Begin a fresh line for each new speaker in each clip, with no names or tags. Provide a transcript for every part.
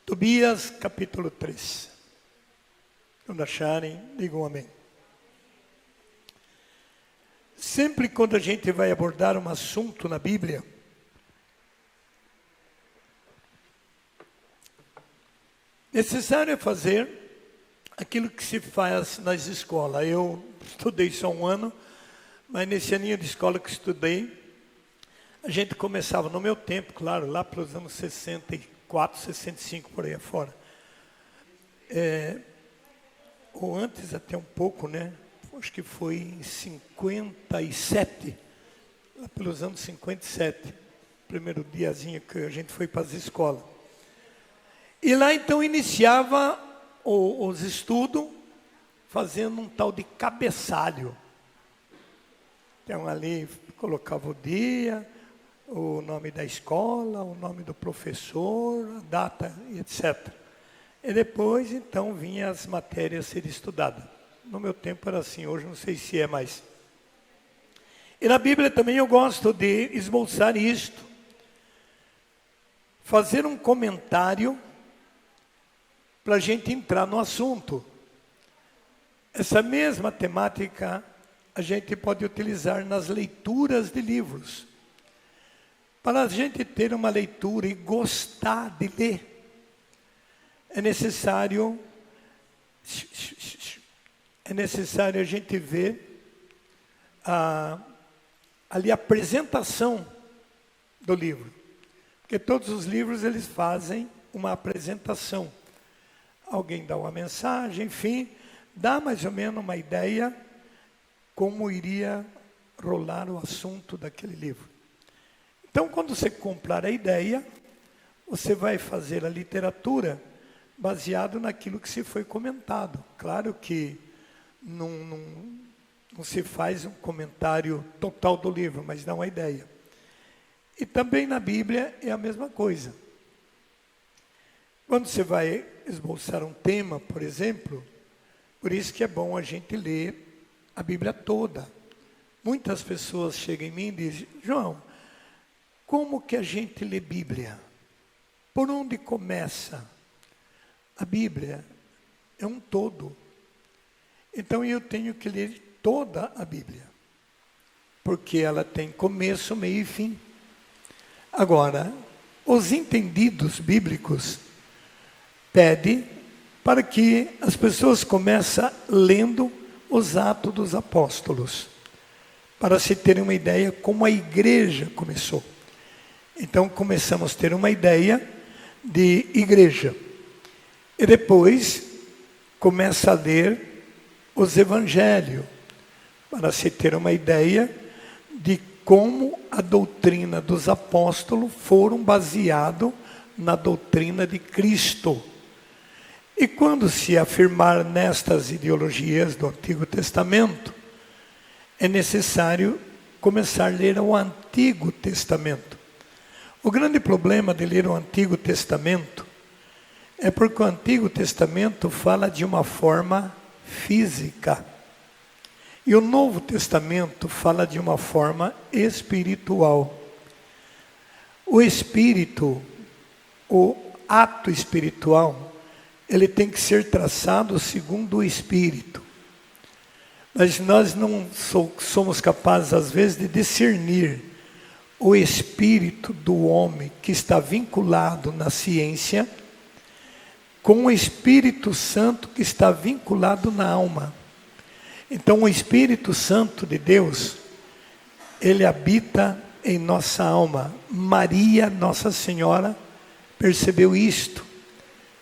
Tobias, capítulo 3. Quando acharem, digam amém. Sempre quando a gente vai abordar um assunto na Bíblia, necessário é fazer aquilo que se faz nas escolas. Eu estudei só um ano, mas nesse aninho de escola que estudei, a gente começava, no meu tempo, claro, lá para os anos 64, 65, por aí afora. Ou antes até um pouco, né? Acho que foi em 57, lá pelos anos 57, primeiro diazinho que a gente foi para as escolas. E lá então iniciava os estudos fazendo um tal de cabeçalho. Então ali colocava o dia, o nome da escola, o nome do professor, a data, etc. E depois então vinha as matérias a serem estudadas. No meu tempo era assim, hoje não sei se é mais. E na Bíblia também eu gosto de esboçar isto. Fazer um comentário para a gente entrar no assunto. Essa mesma temática a gente pode utilizar nas leituras de livros. Para a gente ter uma leitura e gostar de ler, é necessário a gente ver ali a apresentação do livro. Porque todos os livros eles fazem uma apresentação. Alguém dá uma mensagem, enfim, dá mais ou menos uma ideia como iria rolar o assunto daquele livro. Então, quando você comprar a ideia, você vai fazer a literatura baseado naquilo que se foi comentado. Claro que não se faz um comentário total do livro, mas dá uma ideia. E também na Bíblia é a mesma coisa. Quando você vai esboçar um tema, por exemplo, por isso que é bom a gente ler a Bíblia toda. Muitas pessoas chegam em mim e dizem, João, como que a gente lê Bíblia? Por onde começa? A Bíblia é um todo. Então eu tenho que ler toda a Bíblia. Porque ela tem começo, meio e fim. Agora, os entendidos bíblicos pedem para que as pessoas comecem lendo os Atos dos Apóstolos. Para se terem uma ideia como a igreja começou. Então começamos a ter uma ideia de igreja. E depois começa a ler os evangelhos, para se ter uma ideia de como a doutrina dos apóstolos foram baseados na doutrina de Cristo. E quando se afirmar nestas ideologias do Antigo Testamento, é necessário começar a ler o Antigo Testamento. O grande problema de ler o Antigo Testamento é porque o Antigo Testamento fala de uma forma física. E o Novo Testamento fala de uma forma espiritual. O espírito, o ato espiritual, ele tem que ser traçado segundo o Espírito. Mas nós não somos capazes, às vezes, de discernir o espírito do homem que está vinculado na ciência com o Espírito Santo que está vinculado na alma. Então, o Espírito Santo de Deus, ele habita em nossa alma. Maria, Nossa Senhora, percebeu isto.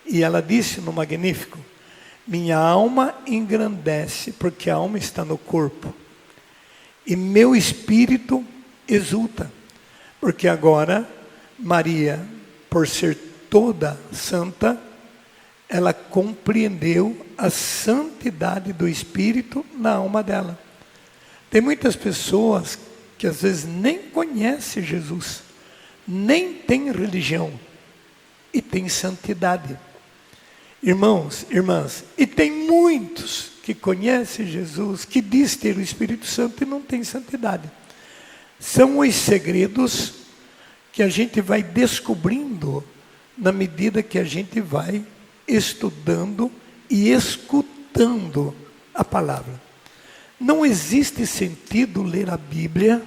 E ela disse no Magnífico, minha alma engrandece, porque a alma está no corpo. E meu espírito exulta, porque agora Maria, por ser toda santa, ela compreendeu a santidade do Espírito na alma dela. Tem muitas pessoas que às vezes nem conhecem Jesus, nem têm religião, e têm santidade. Irmãos, irmãs, e tem muitos que conhecem Jesus, que diz ter o Espírito Santo e não tem santidade. São os segredos que a gente vai descobrindo na medida que a gente vai estudando e escutando a palavra. Não existe sentido ler a Bíblia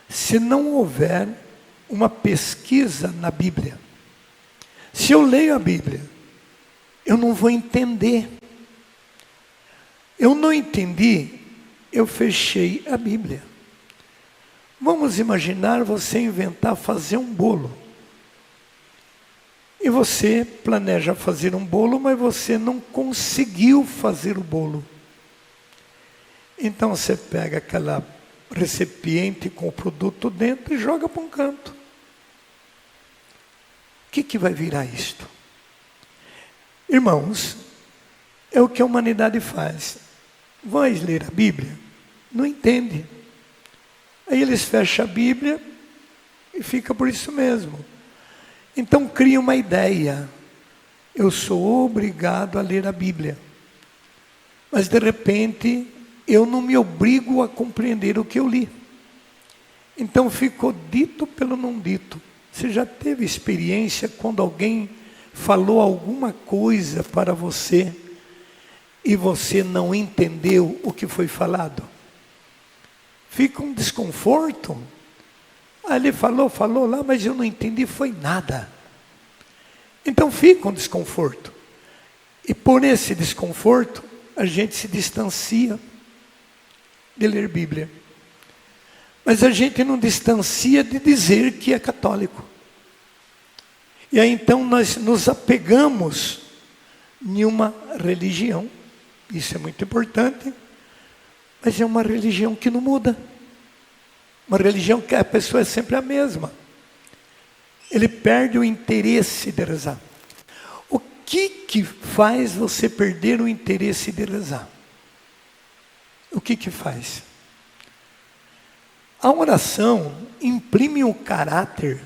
se não houver uma pesquisa na Bíblia. Se eu leio a Bíblia, eu não vou entender. Eu não entendi, eu fechei a Bíblia. Vamos imaginar você inventar fazer um bolo. E você planeja fazer um bolo, mas você não conseguiu fazer o bolo. Então você pega aquela recipiente com o produto dentro e joga para um canto. O que vai virar isto? Irmãos, é o que a humanidade faz. Vai ler a Bíblia? Não entende. Aí eles fecham a Bíblia e fica por isso mesmo. Então cria uma ideia. Eu sou obrigado a ler a Bíblia. Mas de repente, eu não me obrigo a compreender o que eu li. Então ficou dito pelo não dito. Você já teve experiência quando alguém falou alguma coisa para você e você não entendeu o que foi falado? Fica um desconforto. Aí ele falou lá, mas eu não entendi, foi nada. Então fica um desconforto. E por esse desconforto, a gente se distancia de ler Bíblia. Mas a gente não distancia de dizer que é católico. E aí então nós nos apegamos em uma religião. Isso é muito importante. Mas é uma religião que não muda. Uma religião que a pessoa é sempre a mesma. Ele perde o interesse de rezar. O que faz você perder o interesse de rezar? O que faz? A oração imprime um caráter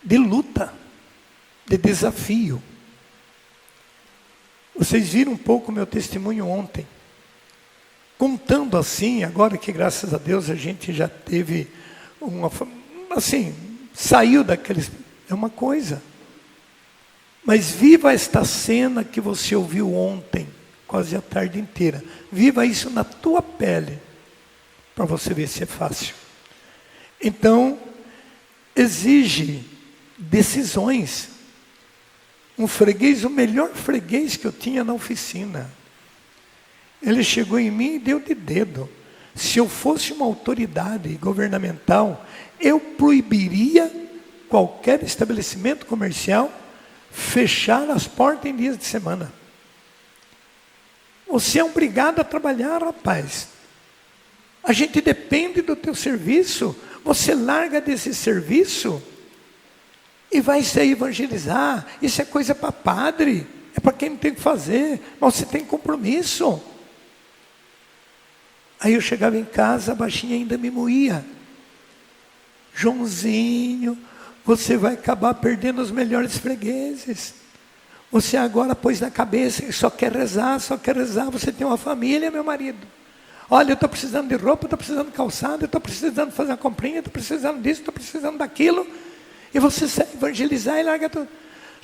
de luta, de desafio. Vocês viram um pouco o meu testemunho ontem. Contando assim, agora que graças a Deus a gente já teve saiu daqueles, é uma coisa. Mas viva esta cena que você ouviu ontem, quase a tarde inteira. Viva isso na tua pele, para você ver se é fácil. Então, exige decisões. Um freguês, o melhor freguês que eu tinha na oficina. Ele chegou em mim e deu de dedo. Se eu fosse uma autoridade governamental, eu proibiria qualquer estabelecimento comercial fechar as portas em dias de semana. Você é obrigado a trabalhar, rapaz. A gente depende do teu serviço. Você larga desse serviço e vai sair evangelizar. Isso é coisa para padre. É para quem não tem o que fazer. Mas você tem compromisso. Aí eu chegava em casa, a baixinha ainda me moía. Joãozinho, você vai acabar perdendo os melhores fregueses. Você agora pôs na cabeça que só quer rezar. Você tem uma família, meu marido. Olha, eu estou precisando de roupa, estou precisando de calçado, estou precisando fazer uma comprinha, estou precisando disso, estou precisando daquilo. E você sai evangelizar e larga tudo.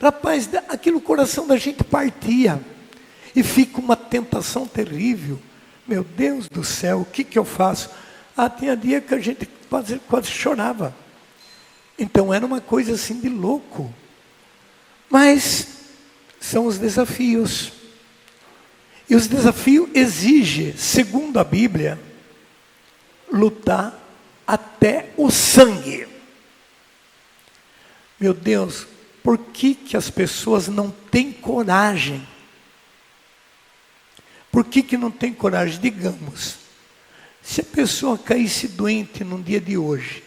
Rapaz, aquilo o coração da gente partia. E fica uma tentação terrível. Meu Deus do céu, o que eu faço? Tinha dia que a gente quase chorava. Então era uma coisa assim de louco. Mas são os desafios. E os desafios exigem, segundo a Bíblia, lutar até o sangue. Meu Deus, por que as pessoas não têm coragem? Por que não tem coragem? Digamos, se a pessoa caísse doente num dia de hoje,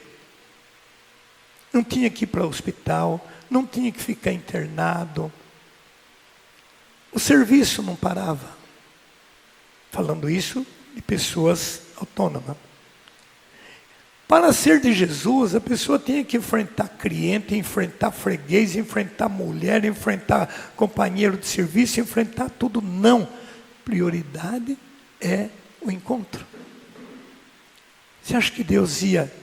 não tinha que ir para o hospital, não tinha que ficar internado, o serviço não parava. Falando isso de pessoas autônomas. Para ser de Jesus, a pessoa tinha que enfrentar cliente, enfrentar freguês, enfrentar mulher, enfrentar companheiro de serviço, enfrentar tudo. Não. Prioridade é o encontro. Você acha que Deus ia?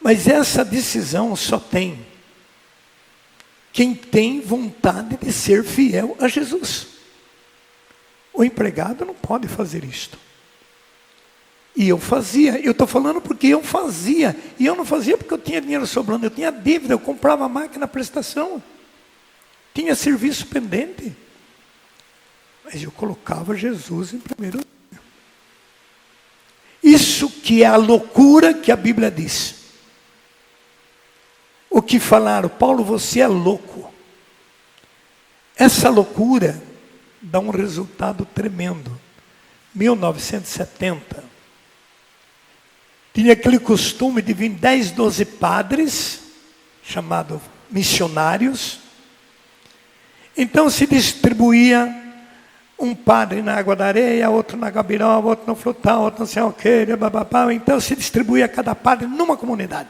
Mas essa decisão só tem quem tem vontade de ser fiel a Jesus. O empregado não pode fazer isto. E eu fazia, eu estou falando porque eu fazia. E eu não fazia porque eu tinha dinheiro sobrando, eu tinha dívida, eu comprava máquina à prestação. Tinha serviço pendente. Mas eu colocava Jesus em primeiro lugar. Isso que é a loucura que a Bíblia diz. O que falaram, Paulo, você é louco. Essa loucura dá um resultado tremendo. 1970, tinha aquele costume de vir 10, 12 padres, chamados missionários. Então se distribuía um padre na água da areia, outro na gabiroba, outro no frutal, outro não sei o que, bababá. Então se distribuía cada padre numa comunidade.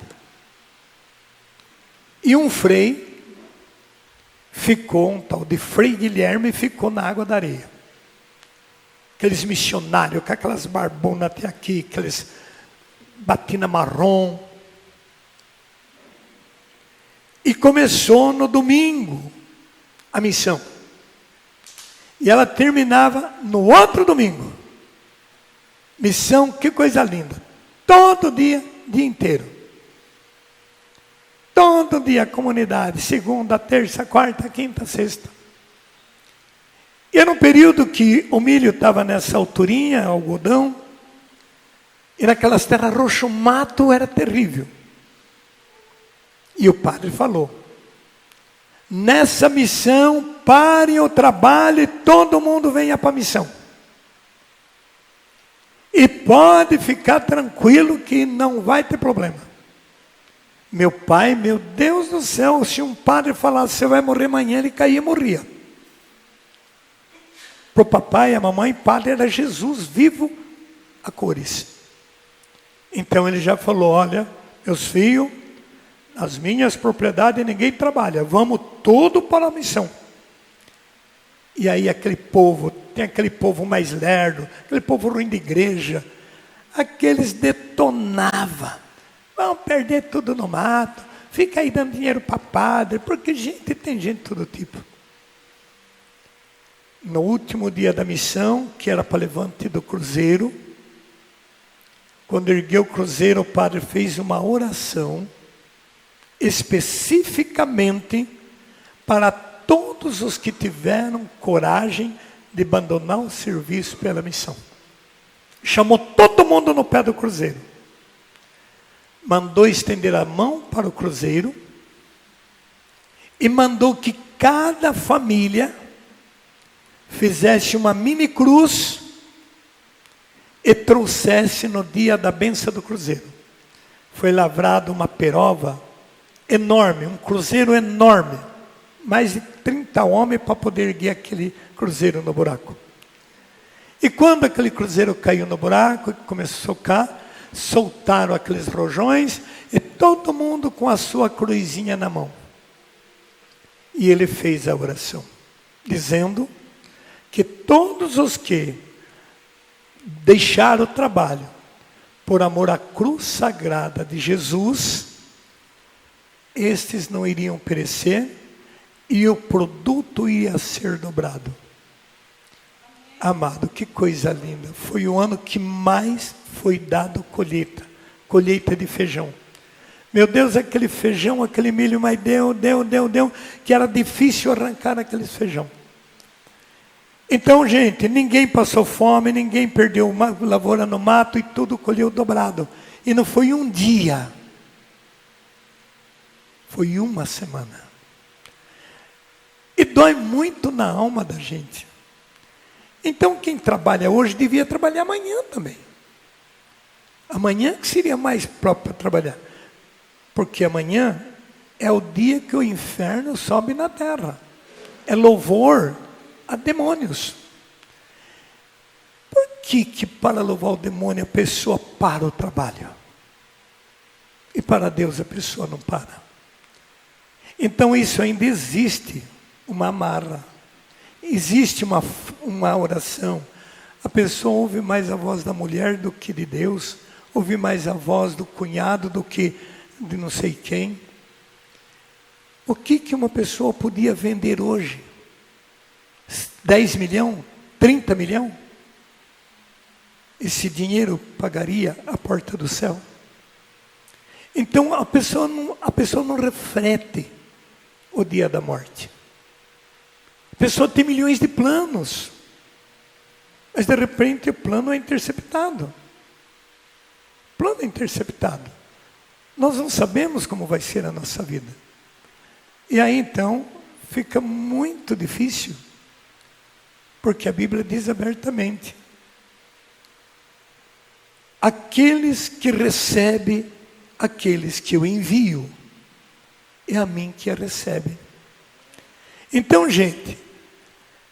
E um frei ficou, um tal de Frei Guilherme, ficou na água da areia. Aqueles missionários com aquelas barbonas até aqui, aqueles batina marrom. E começou no domingo a missão. E ela terminava no outro domingo. Missão, que coisa linda. Todo dia, dia inteiro. Todo dia a comunidade, segunda, terça, quarta, quinta, sexta. E era um período que o milho estava nessa alturinha, algodão. E naquelas terras roxas, o mato era terrível. E o padre falou, nessa missão, parem o trabalho e todo mundo venha para a missão. E pode ficar tranquilo que não vai ter problema. Meu pai, meu Deus do céu, se um padre falasse, você vai morrer amanhã, ele caía e morria. Para o papai e a mamãe, padre era Jesus vivo a cores. Então ele já falou, olha, meus filhos, nas minhas propriedades ninguém trabalha, vamos todo para a missão. E aí aquele povo, tem aquele povo mais lerdo, aquele povo ruim de igreja, aqueles detonavam. Vão perder tudo no mato, fica aí dando dinheiro para padre, porque tem gente de todo tipo. No último dia da missão, que era para levante do cruzeiro, quando ergueu o cruzeiro, o padre fez uma oração, especificamente para todos os que tiveram coragem de abandonar o serviço pela missão. Chamou todo mundo no pé do cruzeiro. Mandou estender a mão para o cruzeiro e mandou que cada família fizesse uma mini cruz e trouxesse no dia da bênção do cruzeiro. Foi lavrada uma perova enorme, um cruzeiro enorme, mais de 30 homens para poder erguer aquele cruzeiro no buraco. E quando aquele cruzeiro caiu no buraco e começou a socar, soltaram aqueles rojões e todo mundo com a sua cruzinha na mão. E ele fez a oração, dizendo que todos os que deixaram o trabalho por amor à cruz sagrada de Jesus, estes não iriam perecer e o produto ia ser dobrado. Amado, que coisa linda. Foi o ano que mais foi dado colheita de feijão. Meu Deus, aquele feijão, aquele milho, mas deu, que era difícil arrancar aquele feijão. Então, gente, ninguém passou fome, ninguém perdeu uma lavoura no mato e tudo colheu dobrado. E não foi um dia, foi uma semana. E dói muito na alma da gente. Então quem trabalha hoje devia trabalhar amanhã também. Amanhã que seria mais próprio para trabalhar. Porque amanhã é o dia que o inferno sobe na terra. É louvor a demônios. Por que para louvar o demônio a pessoa para o trabalho? E para Deus a pessoa não para. Então isso ainda existe uma amarra. Existe uma oração. A pessoa ouve mais a voz da mulher do que de Deus. Ouve mais a voz do cunhado do que de não sei quem. O que uma pessoa podia vender hoje? 10 milhões? 30 milhões? Esse dinheiro pagaria a porta do céu? Então a pessoa não reflete o dia da morte. A pessoa tem milhões de planos, mas de repente o plano é interceptado. O plano é interceptado. Nós não sabemos como vai ser a nossa vida. E aí então fica muito difícil, porque a Bíblia diz abertamente: aqueles que recebem, aqueles que eu envio, é a mim que a recebe. Então, gente,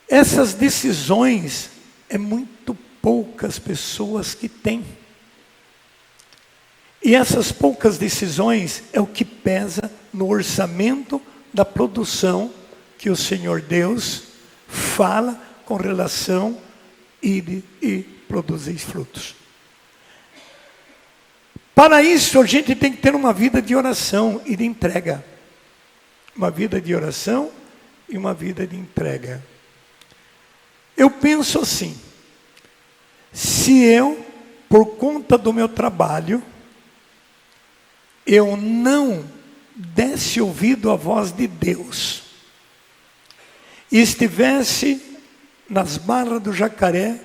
essas decisões é muito poucas pessoas que têm. E essas poucas decisões é o que pesa no orçamento da produção que o Senhor Deus fala com relação e produzir frutos. Para isso, a gente tem que ter uma vida de oração e de entrega. Uma vida de oração e uma vida de entrega. Eu penso assim: se eu, por conta do meu trabalho, eu não desse ouvido à voz de Deus, e estivesse nas barras do Jacaré,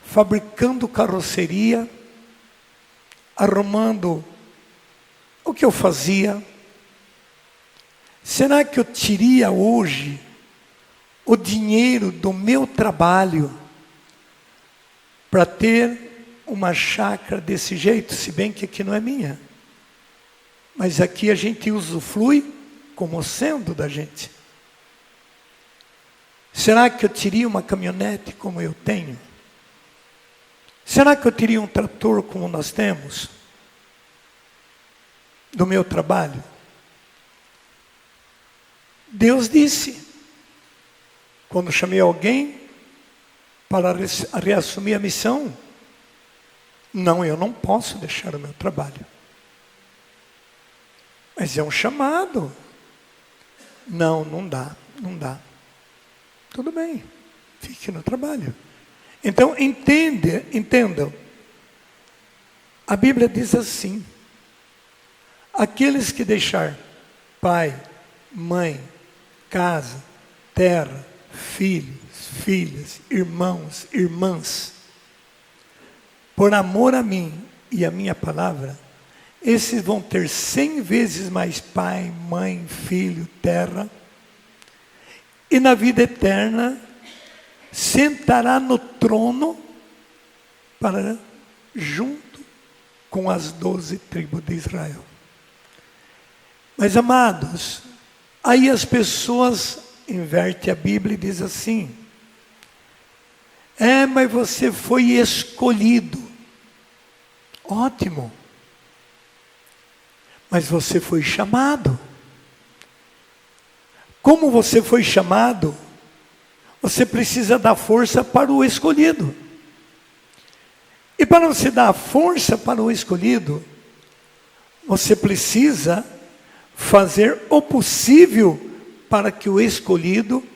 fabricando carroceria, arrumando o que eu fazia, será que eu teria hoje o dinheiro do meu trabalho para ter uma chácara desse jeito? Se bem que aqui não é minha, mas aqui a gente usufrui como sendo da gente. Será que eu teria uma caminhonete como eu tenho? Será que eu teria um trator como nós temos? Do meu trabalho? Deus disse, quando chamei alguém para reassumir a missão: não, eu não posso deixar o meu trabalho. Mas é um chamado. Não, não dá. Tudo bem, fique no trabalho. Então, entendam. A Bíblia diz assim: aqueles que deixar pai, mãe, casa, terra, filhos, filhas, irmãos, irmãs, por amor a mim e a minha palavra, esses vão ter 100 vezes mais pai, mãe, filho, terra, e na vida eterna sentará no trono para junto com as 12 tribos de Israel. Mas, amados, aí as pessoas invertem a Bíblia e dizem assim: mas você foi escolhido. Ótimo. Mas você foi chamado. Como você foi chamado, você precisa dar força para o escolhido. E para você dar força para o escolhido, você precisa fazer o possível para que o escolhido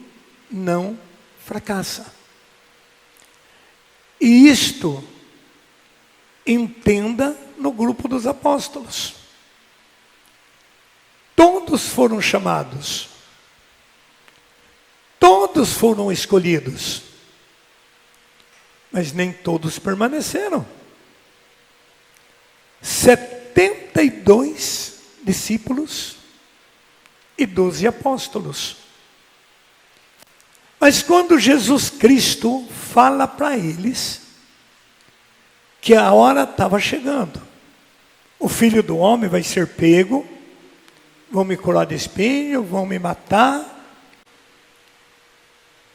não fracasse. E isto, entenda no grupo dos apóstolos. Todos foram chamados. Todos foram escolhidos. Mas nem todos permaneceram. 72 discípulos e 12 apóstolos. Mas quando Jesus Cristo fala para eles que a hora estava chegando, o Filho do Homem vai ser pego, vão me colar de espinho, vão me matar,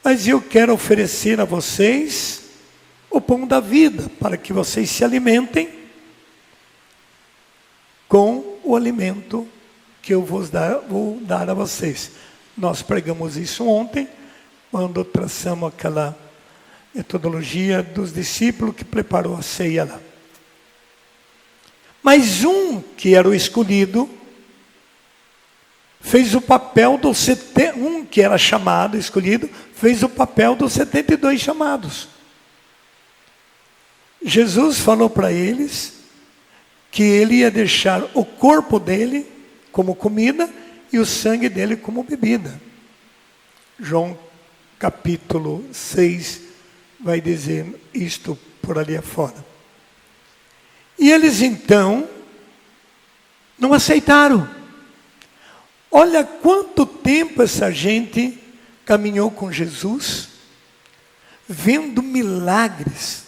mas eu quero oferecer a vocês o pão da vida, para que vocês se alimentem com o alimento que eu vou dar a vocês. Nós pregamos isso ontem, quando traçamos aquela metodologia dos discípulos que preparou a ceia lá. Mas um que era o escolhido fez o papel dos um que era chamado, escolhido, fez o papel dos 72 chamados. Jesus falou para eles que ele ia deixar o corpo dele como comida e o sangue dele como bebida. João capítulo 6 vai dizer isto por ali afora. E eles então não aceitaram. Olha quanto tempo essa gente caminhou com Jesus, vendo milagres.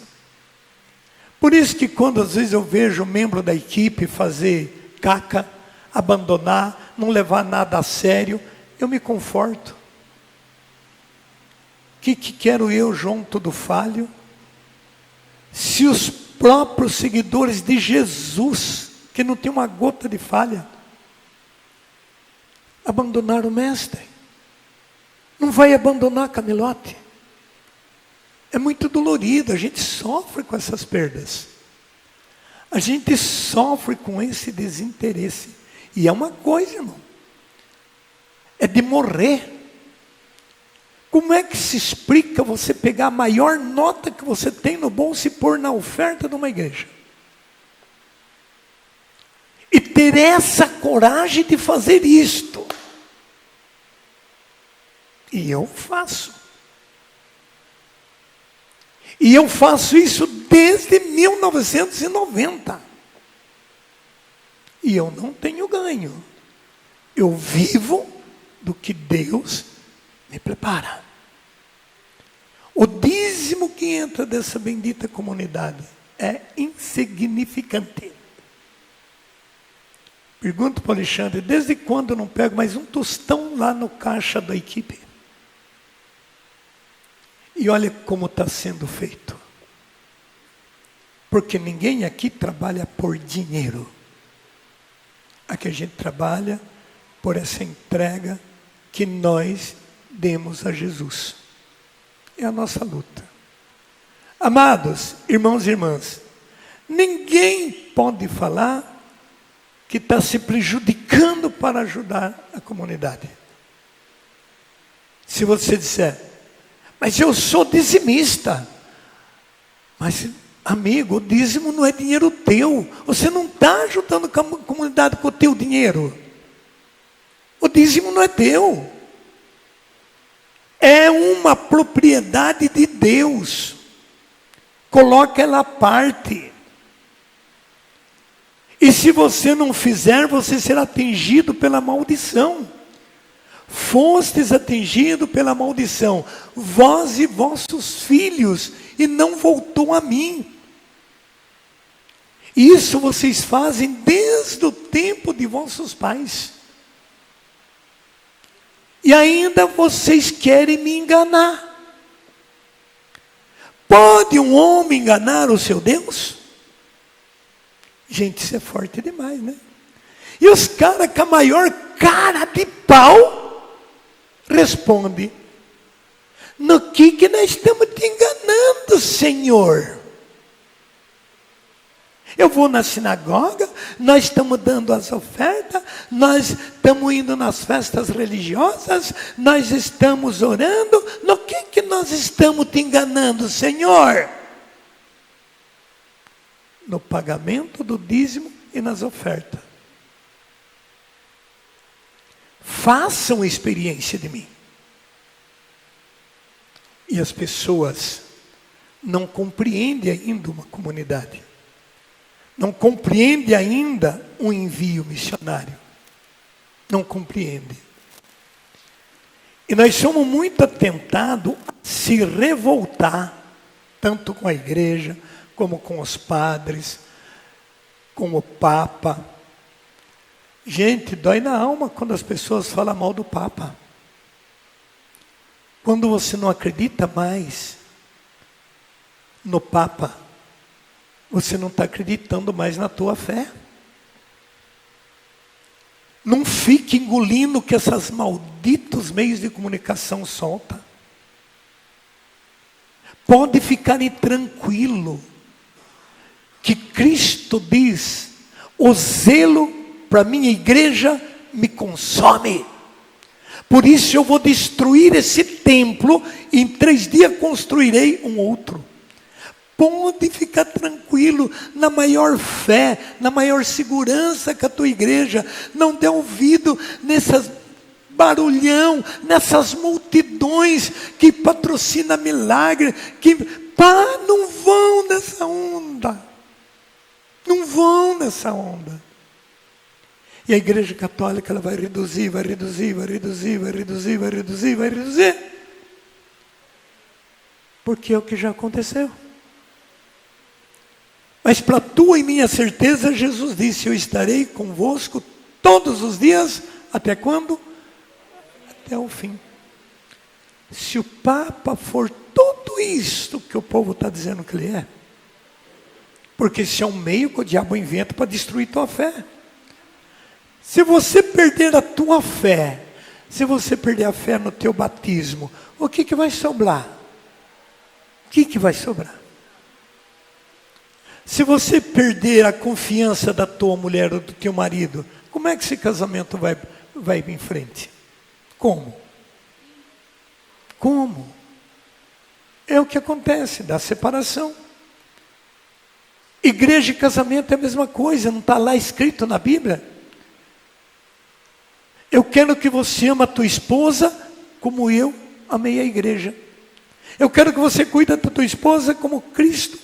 Por isso que quando às vezes eu vejo um membro da equipe fazer caca, abandonar, não levar nada a sério, eu me conforto. Que quero eu, João, todo falho? Se os próprios seguidores de Jesus, que não tem uma gota de falha, abandonaram o mestre, não vai abandonar Camilote. É muito dolorido, a gente sofre com essas perdas. A gente sofre com esse desinteresse. E é uma coisa, irmão, é de morrer. Como é que se explica você pegar a maior nota que você tem no bolso e pôr na oferta de uma igreja? E ter essa coragem de fazer isto. E eu faço. E eu faço isso desde 1990. E eu não tenho ganho. Eu vivo do que Deus me prepara. O dízimo que entra dessa bendita comunidade é insignificante. Pergunto para o Alexandre, desde quando eu não pego mais um tostão lá no caixa da equipe? E olha como está sendo feito. Porque ninguém aqui trabalha por dinheiro. Aqui a gente trabalha por essa entrega que nós demos a Jesus. É a nossa luta. Amados, irmãos e irmãs, ninguém pode falar que está se prejudicando para ajudar a comunidade. Se você disser, mas eu sou dizimista. Mas, amigo, o dízimo não é dinheiro teu. Você não está ajudando a comunidade com o teu dinheiro. O dízimo não é teu. É uma propriedade de Deus. Coloca ela à parte. E se você não fizer, você será atingido pela maldição. Fostes atingido pela maldição, vós e vossos filhos, e não voltou a mim. Isso vocês fazem desde o tempo de vossos pais. E ainda vocês querem me enganar. Pode um homem enganar o seu Deus? Gente, isso é forte demais, né? E os caras com a maior cara de pau responde, no que nós estamos te enganando, Senhor? Eu vou na sinagoga, nós estamos dando as ofertas, nós estamos indo nas festas religiosas, nós estamos orando, no que nós estamos te enganando, Senhor? No pagamento do dízimo e nas ofertas. Façam experiência de mim. E as pessoas não compreendem ainda uma comunidade. Não compreendem ainda um envio missionário. Não compreendem. E nós somos muito atentados a se revoltar, tanto com a igreja, como com os padres, com o Papa. Gente, dói na alma quando as pessoas falam mal do Papa. Quando você não acredita mais no Papa, você não está acreditando mais na tua fé. Não fique engolindo o que esses malditos meios de comunicação soltam. Pode ficar tranquilo, que Cristo diz, o zelo para a minha igreja me consome. Por isso eu vou destruir esse templo e em 3 dias construirei um outro. Pode ficar tranquilo, na maior fé, na maior segurança com a tua igreja. Não dê ouvido nessas barulhão, nessas multidões que patrocinam milagre, que não vão nessa onda. Não vão nessa onda. E a igreja católica ela vai reduzir, vai reduzir, vai reduzir, vai reduzir, vai reduzir, vai reduzir. Porque é o que já aconteceu. Mas para tua e minha certeza, Jesus disse, eu estarei convosco todos os dias, até quando? Até o fim. Se o Papa for tudo isto que o povo está dizendo que ele é, porque esse é um meio que o diabo inventa para destruir tua fé. Se você perder a tua fé, se você perder a fé no teu batismo, o que vai sobrar? O que vai sobrar? Se você perder a confiança da tua mulher ou do teu marido, como é que esse casamento vai em frente? Como? Como? É o que acontece, da separação. Igreja e casamento é a mesma coisa, não está lá escrito na Bíblia? Eu quero que você ama a tua esposa como eu amei a igreja. Eu quero que você cuide da tua esposa como Cristo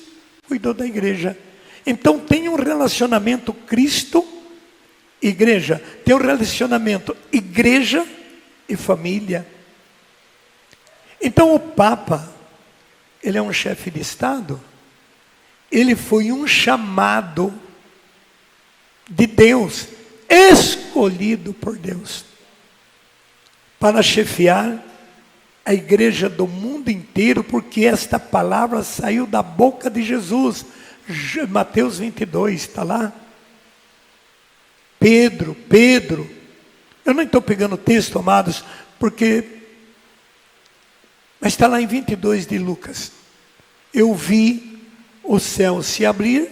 cuidou da igreja. Então tem um relacionamento Cristo-igreja. Tem um relacionamento igreja e família. Então o Papa, ele é um chefe de Estado. Ele foi um chamado de Deus, escolhido por Deus, para chefiar a igreja do mundo inteiro, porque esta palavra saiu da boca de Jesus. Mateus 22, está lá. Pedro, eu não estou pegando o texto, amados, mas está lá em 22 de Lucas. Eu vi o céu se abrir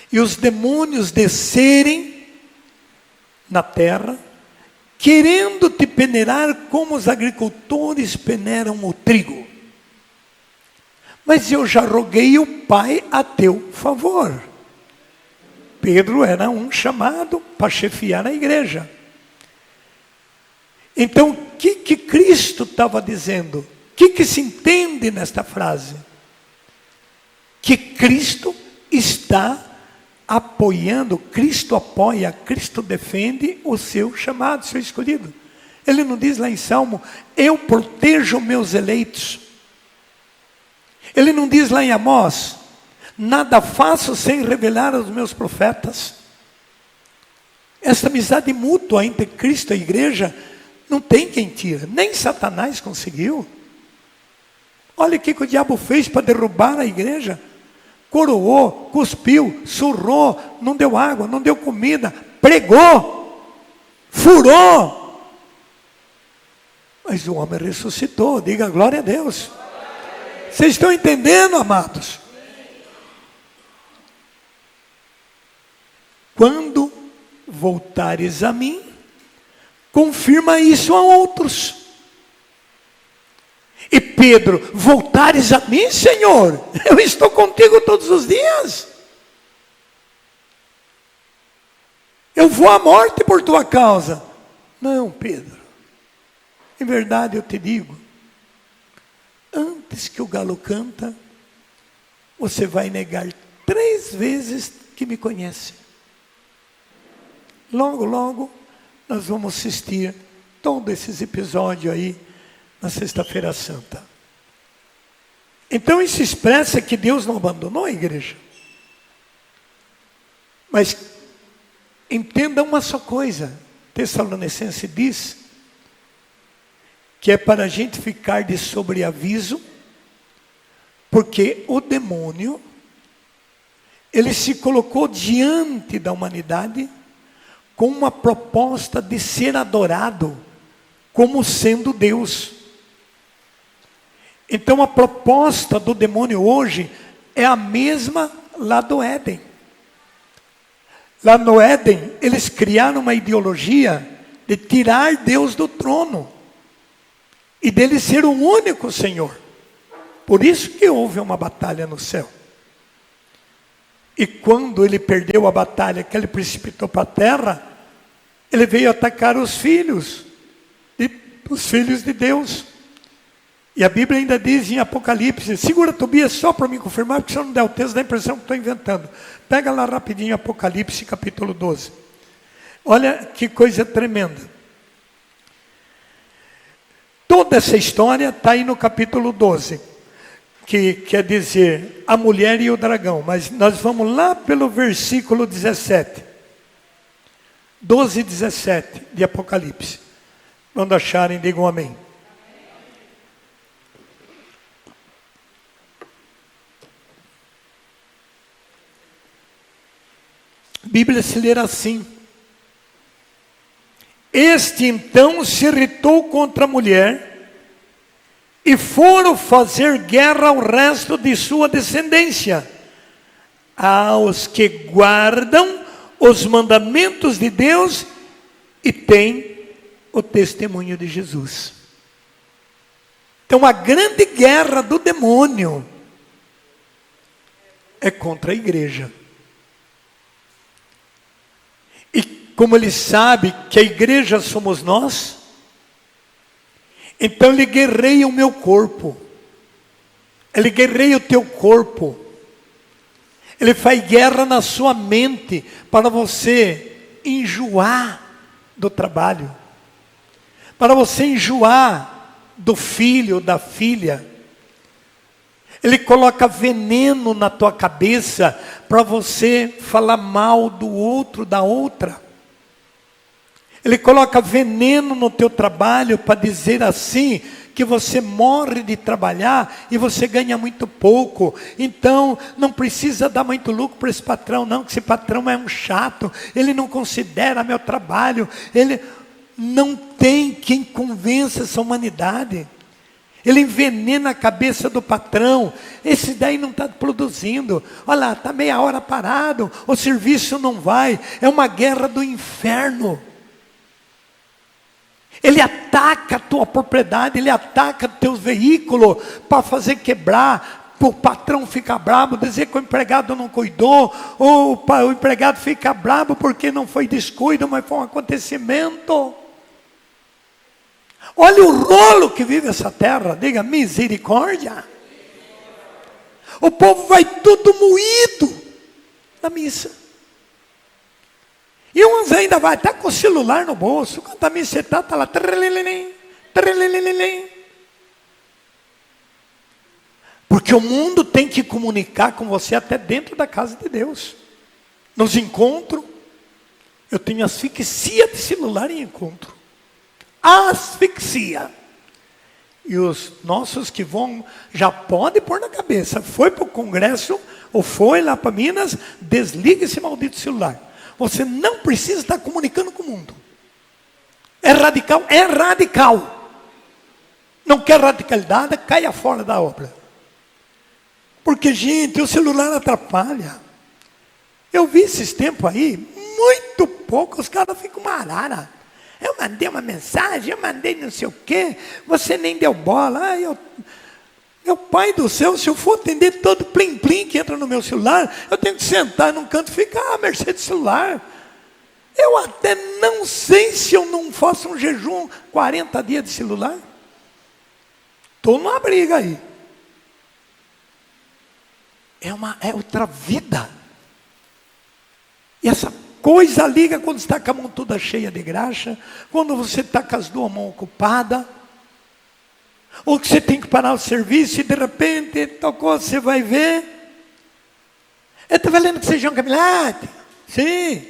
e os demônios descerem na terra, querendo te peneirar como os agricultores peneiram o trigo. Mas eu já roguei o Pai a teu favor. Pedro era um chamado para chefiar a igreja. Então, o que Cristo estava dizendo? O que se entende nesta frase? Que Cristo está apoiando, Cristo apoia, Cristo defende o seu chamado, o seu escolhido. Ele não diz lá em Salmo, eu protejo meus eleitos. Ele não diz lá em Amós, nada faço sem revelar aos meus profetas. Essa amizade mútua entre Cristo e a igreja, não tem quem tira, nem Satanás conseguiu. Olha o que o diabo fez para derrubar a igreja. Coroou, cuspiu, surrou, não deu água, não deu comida, pregou, furou. Mas o homem ressuscitou, diga glória a Deus. Vocês estão entendendo, amados? Quando voltares a mim, confirma isso a outros. E Pedro, voltares a mim, Senhor? Eu estou contigo todos os dias. Eu vou à morte por tua causa. Não, Pedro. Em verdade eu te digo, antes que o galo canta, você vai negar 3 vezes que me conhece. Logo, logo, nós vamos assistir todos esses episódios aí, na Sexta-feira Santa. Então isso expressa que Deus não abandonou a igreja. Mas entenda uma só coisa. Tessalonicenses diz que é para a gente ficar de sobreaviso, porque o demônio, ele se colocou diante da humanidade com uma proposta de ser adorado como sendo Deus. Então a proposta do demônio hoje é a mesma lá do Éden. Lá no Éden, eles criaram uma ideologia de tirar Deus do trono e dele ser o único Senhor. Por isso que houve uma batalha no céu. E quando ele perdeu a batalha, que ele precipitou para a terra, ele veio atacar os filhos de Deus. E a Bíblia ainda diz em Apocalipse, segura Tobias só para me confirmar, porque se eu não der o texto, dá a impressão que estou inventando. Pega lá rapidinho Apocalipse capítulo 12. Olha que coisa tremenda. Toda essa história está aí no capítulo 12. Que quer dizer a mulher e o dragão. Mas nós vamos lá pelo versículo 17. 12 e 17 de Apocalipse. Quando acharem, digam amém. A Bíblia se lê assim. Este então se irritou contra a mulher e foram fazer guerra ao resto de sua descendência, aos que guardam os mandamentos de Deus e têm o testemunho de Jesus. Então a grande guerra do demônio é contra a igreja. E como ele sabe que a igreja somos nós, então ele guerreia o meu corpo, ele guerreia o teu corpo, ele faz guerra na sua mente para você enjoar do trabalho, para você enjoar do filho, da filha. Ele coloca veneno na tua cabeça para você falar mal do outro, da outra. Ele coloca veneno no teu trabalho para dizer assim, que você morre de trabalhar e você ganha muito pouco. Então, não precisa dar muito lucro para esse patrão não, que esse patrão é um chato, ele não considera meu trabalho, ele não tem quem convença essa humanidade. Ele envenena a cabeça do patrão. Esse daí não está produzindo. Olha lá, está meia hora parado, o serviço não vai. É uma guerra do inferno. Ele ataca a tua propriedade, ele ataca teus veículos para fazer quebrar, para o patrão ficar bravo, dizer que o empregado não cuidou, ou o empregado fica bravo porque não foi descuido, mas foi um acontecimento. Olha o rolo que vive essa terra, diga misericórdia. O povo vai tudo moído na missa. E uns ainda vai até com o celular no bolso, quando a missa está lá, porque o mundo tem que comunicar com você até dentro da casa de Deus. Nos encontros, eu tenho asfixia de celular em encontro. Asfixia. E os nossos que vão, já pode pôr na cabeça, foi para o congresso, ou foi lá para Minas, desliga esse maldito celular. Você não precisa estar comunicando com o mundo. É radical? É radical. Não quer radicalidade? Caia fora da obra. Porque, gente, o celular atrapalha. Eu vi esses tempos aí, muito pouco, os caras ficam uma arara. Eu mandei uma mensagem, eu mandei não sei o quê, você nem deu bola. Meu pai do céu, se eu for atender todo plim-plim que entra no meu celular, eu tenho que sentar num canto e ficar à mercê do celular. Eu até não sei se eu não faço um jejum 40 dias de celular. Estou numa briga aí. É outra vida. E essa coisa liga quando está com a mão toda cheia de graxa, quando você está com as duas mãos ocupadas, ou que você tem que parar o serviço e de repente tocou, você vai ver. Eu estou valendo que seja um caminhante. Sim.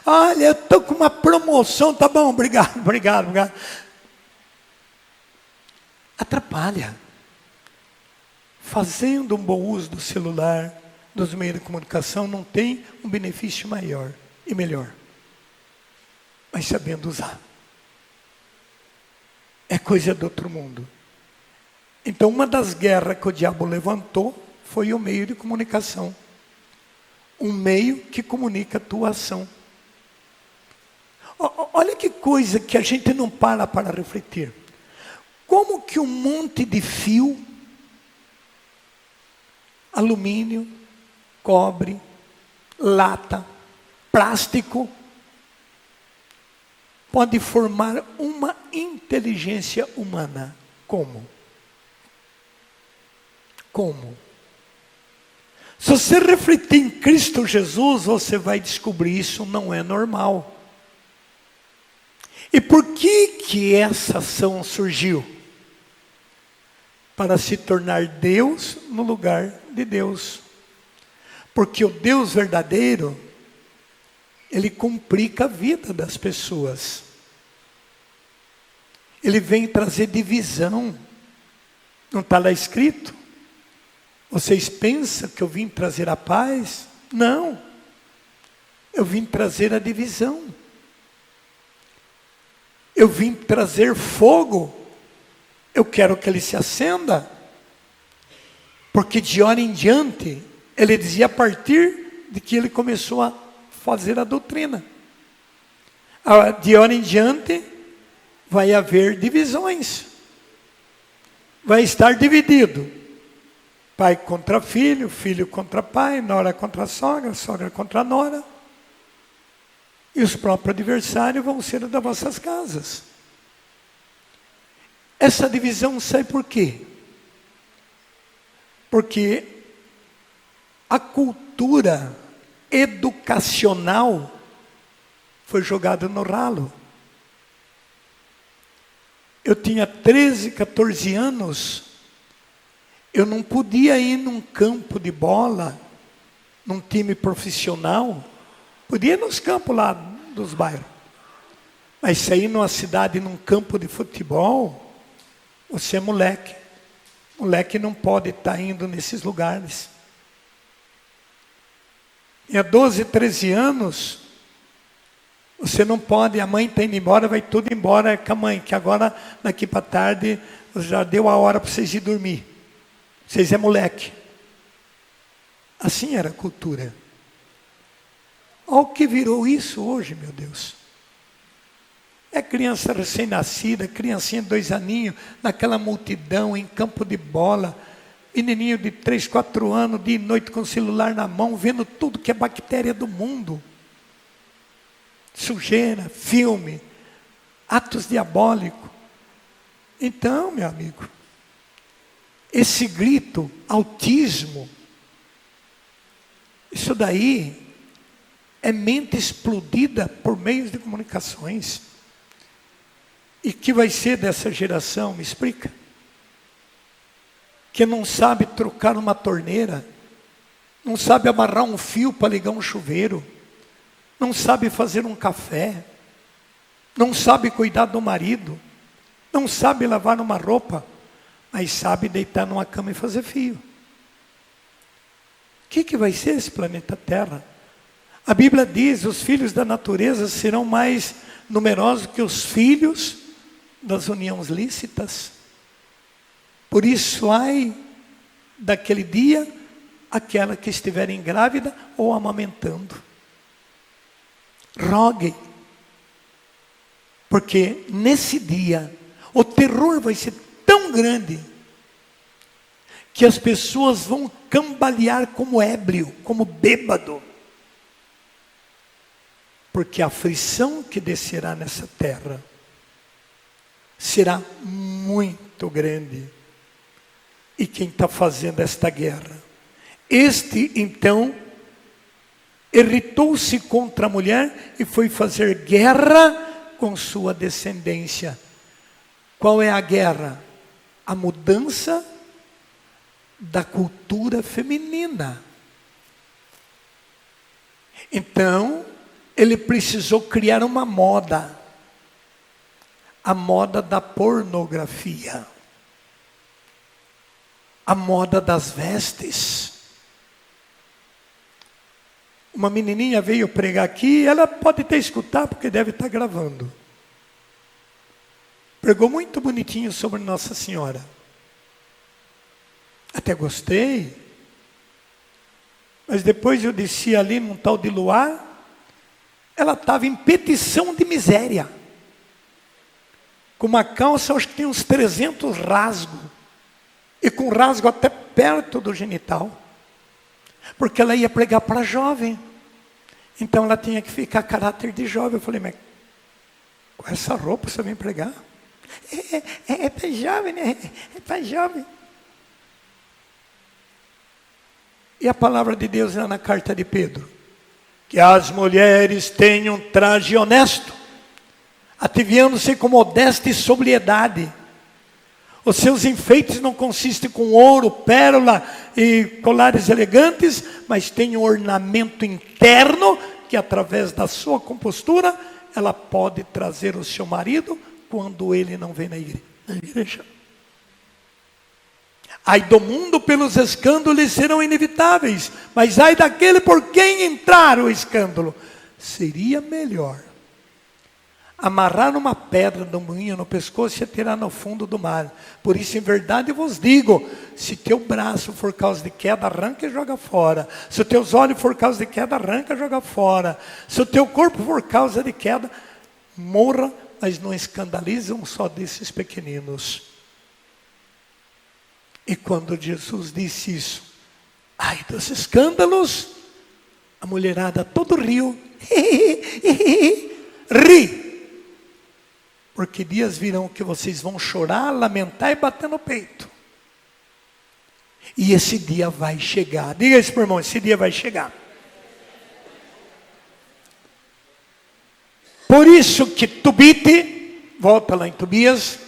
Olha, eu estou com uma promoção, tá bom, obrigado. Atrapalha. Fazendo um bom uso do celular, dos meios de comunicação, não tem um benefício maior e melhor. Mas sabendo usar. É coisa do outro mundo. Então, uma das guerras que o diabo levantou foi o meio de comunicação. um meio que comunica a tua ação. Olha que coisa que a gente não para refletir. Como que um monte de fio, alumínio, cobre, lata, plástico, pode formar uma inteligência humana? Como? Como? Se você refletir em Cristo Jesus, você vai descobrir isso não é normal. E por que essa ação surgiu? Para se tornar Deus no lugar de Deus. Porque o Deus verdadeiro, ele complica a vida das pessoas. Ele vem trazer divisão. Não está lá escrito? Vocês pensam que eu vim trazer a paz? Não. Eu vim trazer a divisão. Eu vim trazer fogo. Eu quero que ele se acenda. Porque de hora em diante, ele dizia a partir de que ele começou a fazer a doutrina. De hora em diante, vai haver divisões. Vai estar dividido. Pai contra filho, filho contra pai, nora contra sogra, sogra contra nora. E os próprios adversários vão ser das vossas casas. Essa divisão sai por quê? Porque a cultura educacional foi jogada no ralo. Eu tinha 13, 14 anos, eu não podia ir num campo de bola, num time profissional, podia ir nos campos lá dos bairros. Mas sair numa cidade, num campo de futebol, você é moleque. Moleque não pode estar indo nesses lugares. E há 12, 13 anos, você não pode, a mãe está indo embora, vai tudo embora com a mãe, que agora, daqui para tarde, já deu a hora para vocês ir dormir. Vocês é moleque. Assim era a cultura. Olha o que virou isso hoje, meu Deus. É criança recém-nascida, criancinha de 2 aninhos, naquela multidão, em campo de bola, menininho de 3, 4 anos, dia e noite com o celular na mão, vendo tudo que é bactéria do mundo. Sujeira, filme, atos diabólicos. Então, meu amigo, esse grito, autismo, isso daí é mente explodida por meios de comunicações. E que vai ser dessa geração, me explica? Que não sabe trocar uma torneira, não sabe amarrar um fio para ligar um chuveiro, não sabe fazer um café, não sabe cuidar do marido, não sabe lavar uma roupa, mas sabe deitar numa cama e fazer fio. O que vai ser esse planeta Terra? A Bíblia diz, os filhos da natureza serão mais numerosos que os filhos das uniões lícitas. Por isso, ai daquele dia, aquela que estiver grávida ou amamentando. Rogue. Porque nesse dia, o terror vai ser tão grande, que as pessoas vão cambalear como ébrio, como bêbado. Porque a aflição que descerá nessa terra será muito grande. E quem está fazendo esta guerra? Este, então, irritou-se contra a mulher e foi fazer guerra com sua descendência. Qual é a guerra? A mudança da cultura feminina. Então, ele precisou criar uma moda. A moda da pornografia. A moda das vestes. Uma menininha veio pregar aqui, ela pode até escutar, porque deve estar gravando. Pregou muito bonitinho sobre Nossa Senhora. Até gostei. Mas depois eu desci ali num tal de luar, ela estava em petição de miséria. Com uma calça, acho que tem uns 300 rasgos. E com rasgo até perto do genital. Porque ela ia pregar para jovem. Então ela tinha que ficar caráter de jovem. Eu falei, mas com essa roupa você vem pregar? É para jovem, né? É para jovem. E a palavra de Deus é na carta de Pedro. Que as mulheres tenham traje honesto, ativiando-se com modéstia e sobriedade. Os seus enfeites não consistem com ouro, pérola e colares elegantes, mas tem um ornamento interno que através da sua compostura, ela pode trazer o seu marido quando ele não vem na igreja. Ai do mundo pelos escândalos serão inevitáveis, mas ai daquele por quem entrar o escândalo. Seria melhor amarrar uma pedra do moinho no pescoço e atirar no fundo do mar. Por isso, em verdade, vos digo, se teu braço for causa de queda, arranca e joga fora. Se os teus olhos for causa de queda, arranca e joga fora. Se o teu corpo for causa de queda, morra, mas não escandalize um só desses pequeninos. E quando Jesus disse isso, ai dos escândalos, a mulherada todo riu, ri. Porque dias virão que vocês vão chorar, lamentar e bater no peito. E esse dia vai chegar. Diga isso, meu irmão, esse dia vai chegar. Por isso que Tobite, volta lá em Tobias,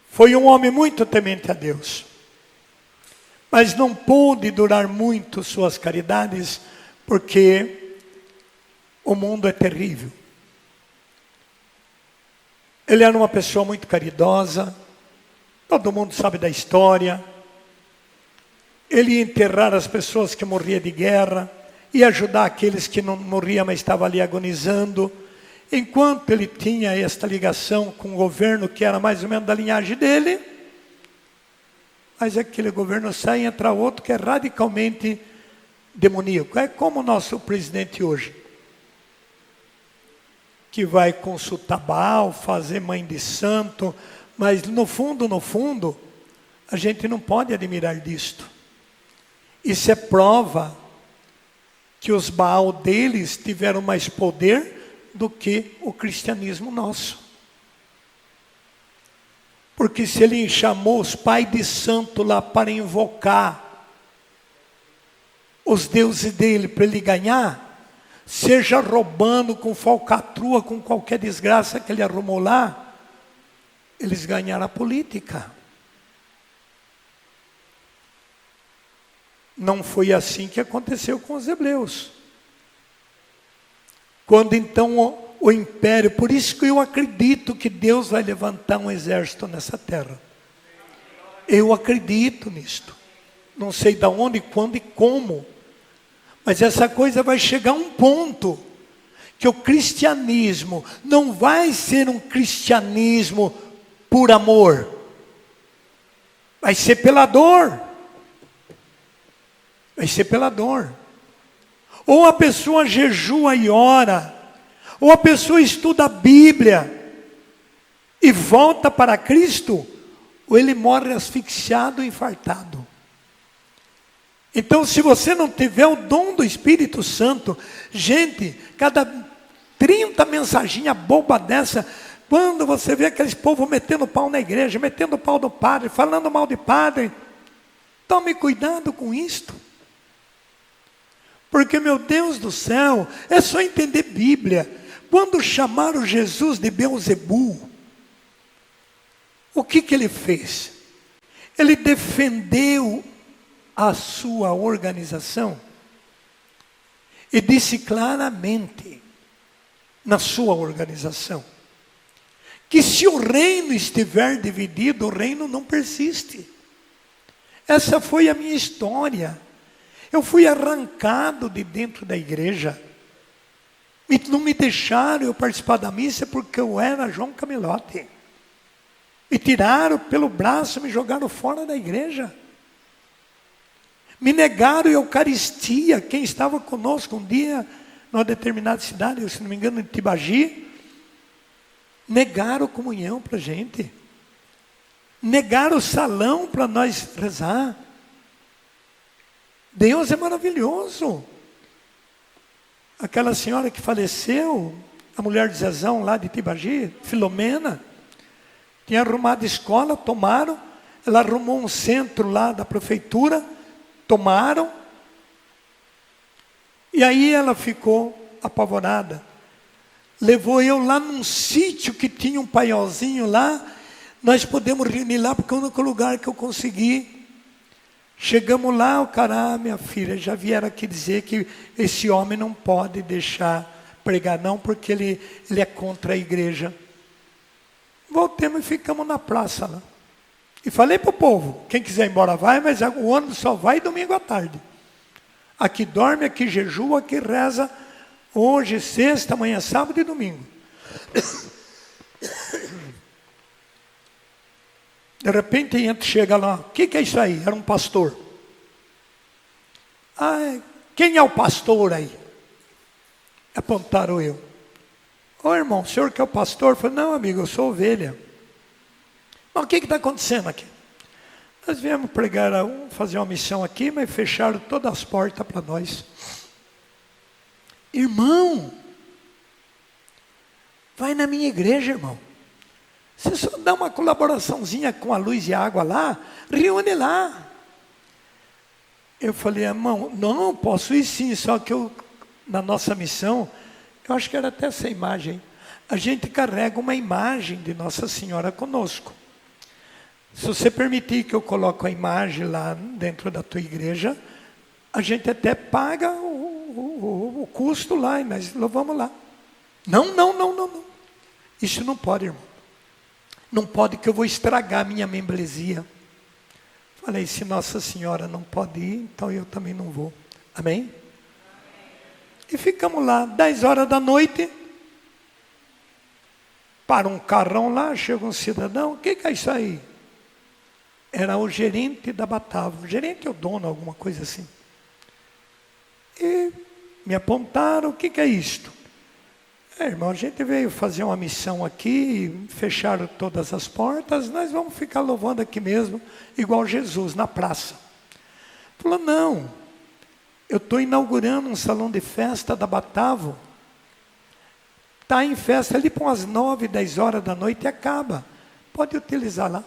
foi um homem muito temente a Deus. Mas não pôde durar muito suas caridades, porque o mundo é terrível. Ele era uma pessoa muito caridosa, todo mundo sabe da história. Ele ia enterrar as pessoas que morriam de guerra, ia ajudar aqueles que não morriam, mas estavam ali agonizando. Enquanto ele tinha esta ligação com o governo, que era mais ou menos da linhagem dele, mas aquele governo sai e entra outro que é radicalmente demoníaco. É como o nosso presidente hoje, que vai consultar Baal, fazer mãe de santo, mas no fundo, a gente não pode admirar disto. Isso é prova que os Baal deles tiveram mais poder do que o cristianismo nosso. Porque se ele chamou os pais de santo lá para invocar os deuses dele para ele ganhar, seja roubando com falcatrua, com qualquer desgraça que ele arrumou lá, eles ganharam a política. Não foi assim que aconteceu com os hebreus. Quando então o império, por isso que eu acredito que Deus vai levantar um exército nessa terra. Eu acredito nisto. Não sei de onde, quando e como. Mas essa coisa vai chegar a um ponto que o cristianismo não vai ser um cristianismo por amor. Vai ser pela dor. Vai ser pela dor. Ou a pessoa jejua e ora, ou a pessoa estuda a Bíblia e volta para Cristo, ou ele morre asfixiado e infartado. Então, se você não tiver o dom do Espírito Santo, gente, cada 30 mensaginhas boba dessa, quando você vê aqueles povo metendo pau na igreja, metendo pau do padre, falando mal de padre, tome cuidado com isto. Porque, meu Deus do céu, é só entender Bíblia. Quando chamaram Jesus de Beelzebu, o que ele fez? Ele defendeu a sua organização e disse claramente na sua organização que se o reino estiver dividido, o reino não persiste. Essa foi a minha história. Eu fui arrancado de dentro da igreja. E não me deixaram eu participar da missa porque eu era João Camelote. Me tiraram pelo braço, me jogaram fora da igreja. Me negaram a Eucaristia. Quem estava conosco um dia, numa determinada cidade, se não me engano, em Tibagi, negaram comunhão para a gente. Negaram o salão para nós rezar. Deus é maravilhoso. Aquela senhora que faleceu, a mulher de Zezão lá de Tibagi, Filomena, tinha arrumado escola, tomaram. Ela arrumou um centro lá da prefeitura, tomaram. E aí ela ficou apavorada. Levou eu lá num sítio que tinha um paiolzinho lá. Nós podemos reunir lá porque é o único lugar que eu consegui. Chegamos lá, o cara, minha filha, já vieram aqui dizer que esse homem não pode deixar pregar não, porque ele é contra a igreja. Voltamos e ficamos na praça lá. E falei para o povo, quem quiser ir embora vai, mas o ônibus só vai domingo à tarde. Aqui dorme, aqui jejua, aqui reza, hoje, sexta, amanhã, sábado e domingo. De repente a gente chega lá, o que é isso aí? Era um pastor. Quem é o pastor aí? Apontaram eu. Ô irmão, o senhor que é o pastor? Eu falei, não amigo, eu sou ovelha. Mas o que está acontecendo aqui? Nós viemos pregar, fazer uma missão aqui, mas fecharam todas as portas para nós. Irmão, vai na minha igreja, irmão. Você só dá uma colaboraçãozinha com a luz e a água lá, reúne lá. Eu falei, irmão, não, posso ir sim, só que na nossa missão, eu acho que era até essa imagem, a gente carrega uma imagem de Nossa Senhora conosco. Se você permitir que eu coloque a imagem lá dentro da tua igreja, a gente até paga o custo lá, e nós louvamos lá. Não. Isso não pode, irmão. Não pode, que eu vou estragar a minha membresia. Falei, se Nossa Senhora não pode ir, então eu também não vou. Amém? E ficamos lá, 10 horas da noite. Para um carrão lá, chega um cidadão. O que é isso aí? Era o gerente da Batavo. O gerente é o dono, alguma coisa assim. E me apontaram, o que é isto? Irmão, a gente veio fazer uma missão aqui, fecharam todas as portas, nós vamos ficar louvando aqui mesmo, igual Jesus, na praça. Falou, não, eu estou inaugurando um salão de festa da Batavo, está em festa ali para umas 9, 10 horas da noite e acaba, pode utilizar lá.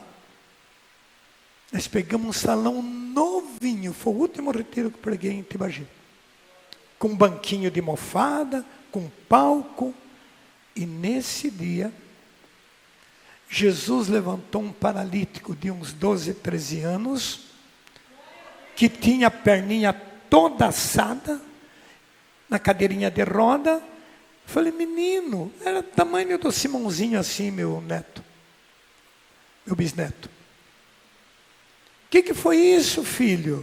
Nós pegamos um salão novinho, foi o último retiro que preguei em Tibagi, com um banquinho de mofada, com palco. E nesse dia, Jesus levantou um paralítico de uns 12, 13 anos, que tinha a perninha toda assada, na cadeirinha de roda. Falei, menino, era do tamanho do Simãozinho assim, meu neto, meu bisneto. O que foi isso, filho?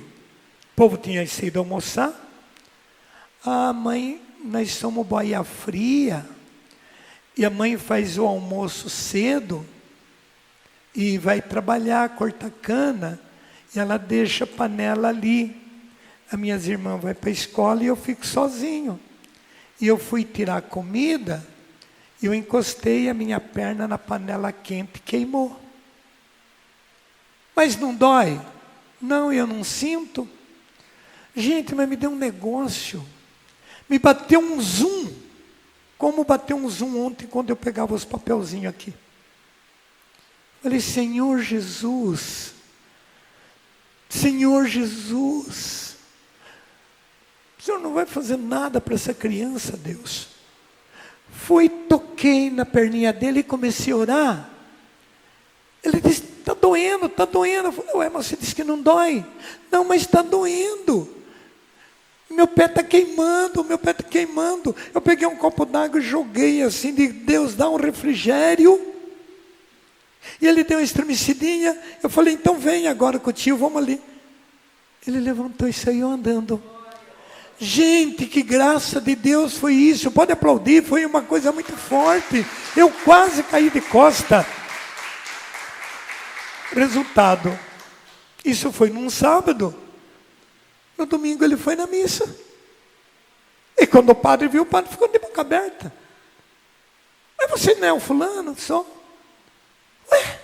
O povo tinha saído almoçar. Mãe, nós somos boia fria. E a mãe faz o almoço cedo e vai trabalhar, cortar cana, e ela deixa a panela ali. As minhas irmãs vão para a escola e eu fico sozinho. E eu fui tirar a comida e eu encostei a minha perna na panela quente e queimou. Mas não dói? Não, eu não sinto. Gente, mas me deu um negócio. Me bateu um zoom. Como bateu um zoom ontem quando eu pegava os papelzinhos aqui. Falei, Senhor Jesus, Senhor Jesus, o Senhor não vai fazer nada para essa criança, Deus. Fui, toquei na perninha dele e comecei a orar. Ele disse, está doendo, está doendo. Eu falei, ué, mas você disse que não dói. Não, mas está doendo. Meu pé está queimando, meu pé está queimando. Eu peguei um copo d'água e joguei assim, de Deus, dá um refrigério. E ele deu uma estremecidinha. Eu falei, então vem agora com o tio, vamos ali. Ele levantou e saiu andando. Gente, que graça de Deus foi isso. Pode aplaudir, foi uma coisa muito forte. Eu quase caí de costa. Resultado, isso foi num sábado. No domingo ele foi na missa. E quando o padre viu, o padre ficou de boca aberta. Mas você não é o fulano? Só. Ué?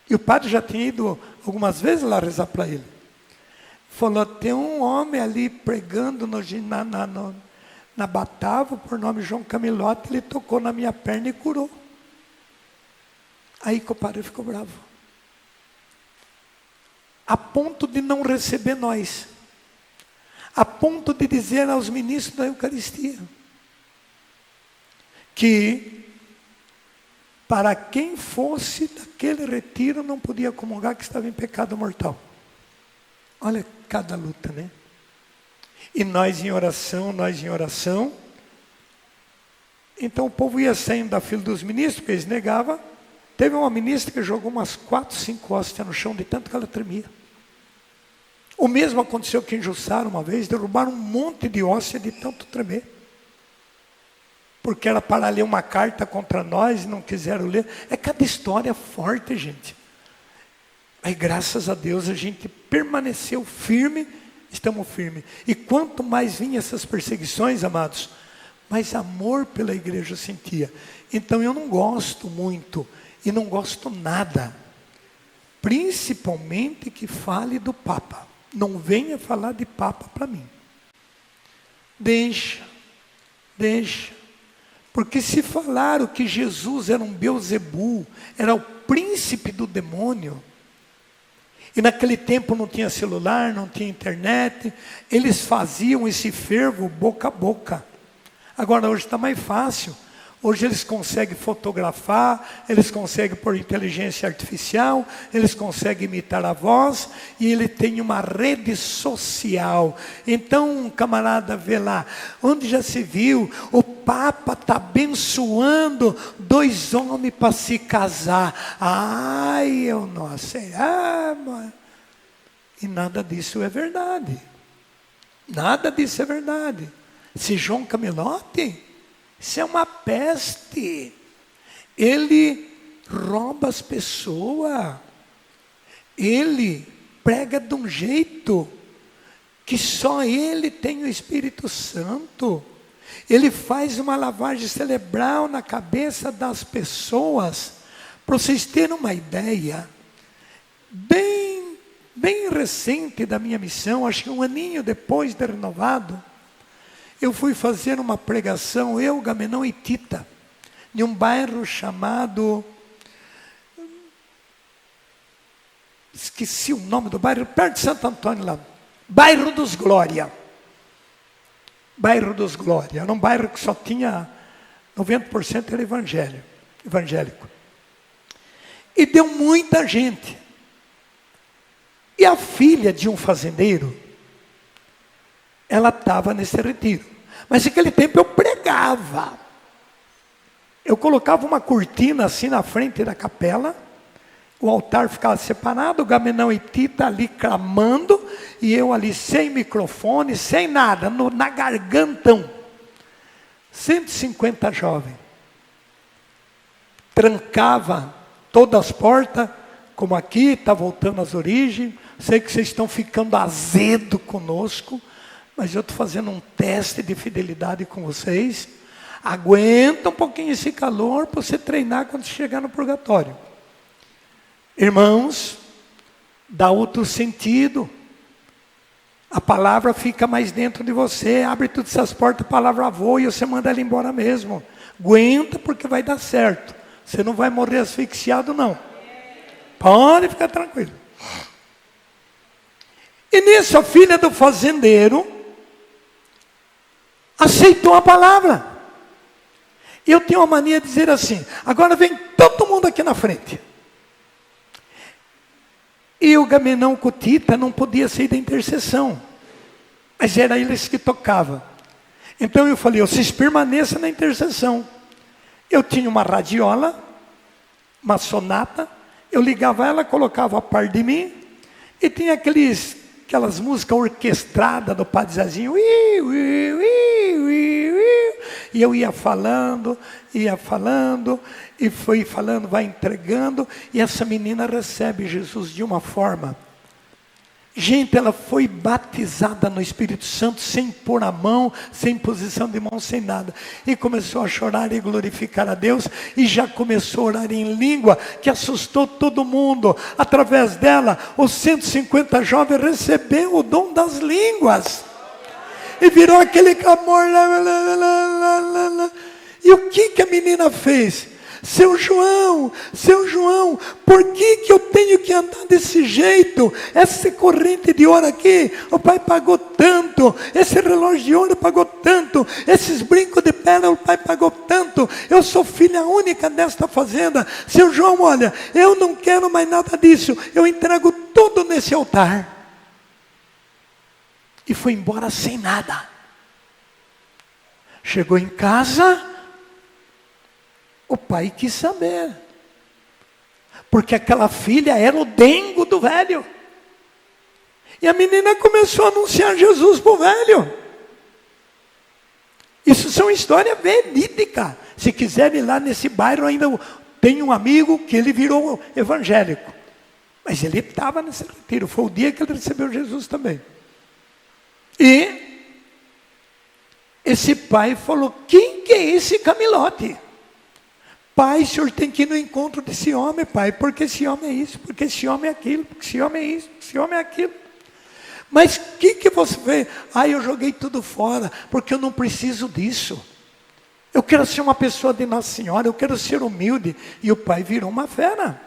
E o padre já tinha ido algumas vezes lá rezar para ele. Falou, tem um homem ali pregando na Batavo, por nome João Camilote, ele tocou na minha perna e curou. Aí que o padre ficou bravo. A ponto de não receber nós. A ponto de dizer aos ministros da Eucaristia que para quem fosse daquele retiro não podia comungar, que estava em pecado mortal. Olha cada luta, né? E nós em oração. Então o povo ia saindo da fila dos ministros, porque eles negavam. Teve uma ministra que jogou umas 4, 5 hóstias no chão, de tanto que ela tremia. O mesmo aconteceu aqui em Jussara uma vez, derrubaram um monte de hóstia de tanto tremer. Porque era para ler uma carta contra nós e não quiseram ler. É cada história forte, gente. Aí graças a Deus a gente permaneceu firme, estamos firmes. E quanto mais vinham essas perseguições, amados, mais amor pela igreja eu sentia. Então eu não gosto muito e não gosto nada, principalmente que fale do Papa. Não venha falar de Papa para mim. Deixa. Porque se falaram que Jesus era um Beelzebul, era o príncipe do demônio, e naquele tempo não tinha celular, não tinha internet, eles faziam esse fervo boca a boca. Agora hoje está mais fácil. Hoje eles conseguem fotografar, eles conseguem por inteligência artificial, eles conseguem imitar a voz, e ele tem uma rede social. Então um camarada vê lá, onde já se viu, o Papa está abençoando 2 homens para se casar. Ai, eu não sei. Mano. E nada disso é verdade. Nada disso é verdade. Se João Camilote... Isso é uma peste. Ele rouba as pessoas. Ele prega de um jeito que só ele tem o Espírito Santo. Ele faz uma lavagem cerebral na cabeça das pessoas. Para vocês terem uma ideia, bem recente da minha missão, acho que 1 aninho depois de renovado, eu fui fazer uma pregação, eu, Gamenão e Tita, em um bairro chamado... Esqueci o nome do bairro, perto de Santo Antônio lá. Bairro dos Glória. Bairro dos Glória. Era um bairro que só tinha 90% era evangélico. E deu muita gente. E a filha de um fazendeiro, ela estava nesse retiro. Mas naquele tempo eu pregava. Eu colocava uma cortina assim na frente da capela, o altar ficava separado, o Gamenão e Tita ali clamando, e eu ali sem microfone, sem nada, na gargantão. 150 jovens. Trancava todas as portas, como aqui, está voltando às origens. Sei que vocês estão ficando azedo conosco, mas eu estou fazendo um teste de fidelidade com vocês. Aguenta um pouquinho esse calor para você treinar quando chegar no purgatório. Irmãos, dá outro sentido. A palavra fica mais dentro de você. Abre todas essas portas, a palavra voa e você manda ela embora mesmo. Aguenta porque vai dar certo. Você não vai morrer asfixiado não. Pode ficar tranquilo. E nisso a filha do fazendeiro aceitou a palavra. Eu tenho uma mania de dizer assim, agora vem todo mundo aqui na frente. E o Gamenão com o Tita não podia sair da intercessão. Mas era eles que tocavam. Então eu falei, vocês permaneçam na intercessão. Eu tinha uma radiola, uma sonata, eu ligava ela, colocava a par de mim, e tinha aquelas músicas orquestradas do Padre Zezinho, e eu ia falando, e foi falando, vai entregando, e essa menina recebe Jesus de uma forma. Gente, ela foi batizada no Espírito Santo, sem pôr a mão, sem posição de mão, sem nada. E começou a chorar e glorificar a Deus. E já começou a orar em língua, que assustou todo mundo. Através dela, os 150 jovens receberam o dom das línguas. E virou aquele clamor. E o que a menina fez? Seu João, por que eu tenho que andar desse jeito? Essa corrente de ouro aqui, o pai pagou tanto. Esse relógio de ouro pagou tanto. Esses brincos de pedra, o pai pagou tanto. Eu sou filha única desta fazenda. Seu João, olha, eu não quero mais nada disso. Eu entrego tudo nesse altar. E foi embora sem nada. Chegou em casa, o pai quis saber, porque aquela filha era o dengo do velho. E a menina começou a anunciar Jesus para o velho. Isso são histórias verídicas. Se quiser ir lá nesse bairro, ainda tem um amigo que ele virou evangélico. Mas ele estava nesse retiro. Foi o dia que ele recebeu Jesus também. E esse pai falou: quem que é esse Camilote? Pai, o senhor tem que ir no encontro desse homem, pai, porque esse homem é isso, porque esse homem é aquilo, porque esse homem é isso, porque esse homem é aquilo. Mas o que você fez? Eu joguei tudo fora, porque eu não preciso disso. Eu quero ser uma pessoa de Nossa Senhora, eu quero ser humilde. E o pai virou uma fera.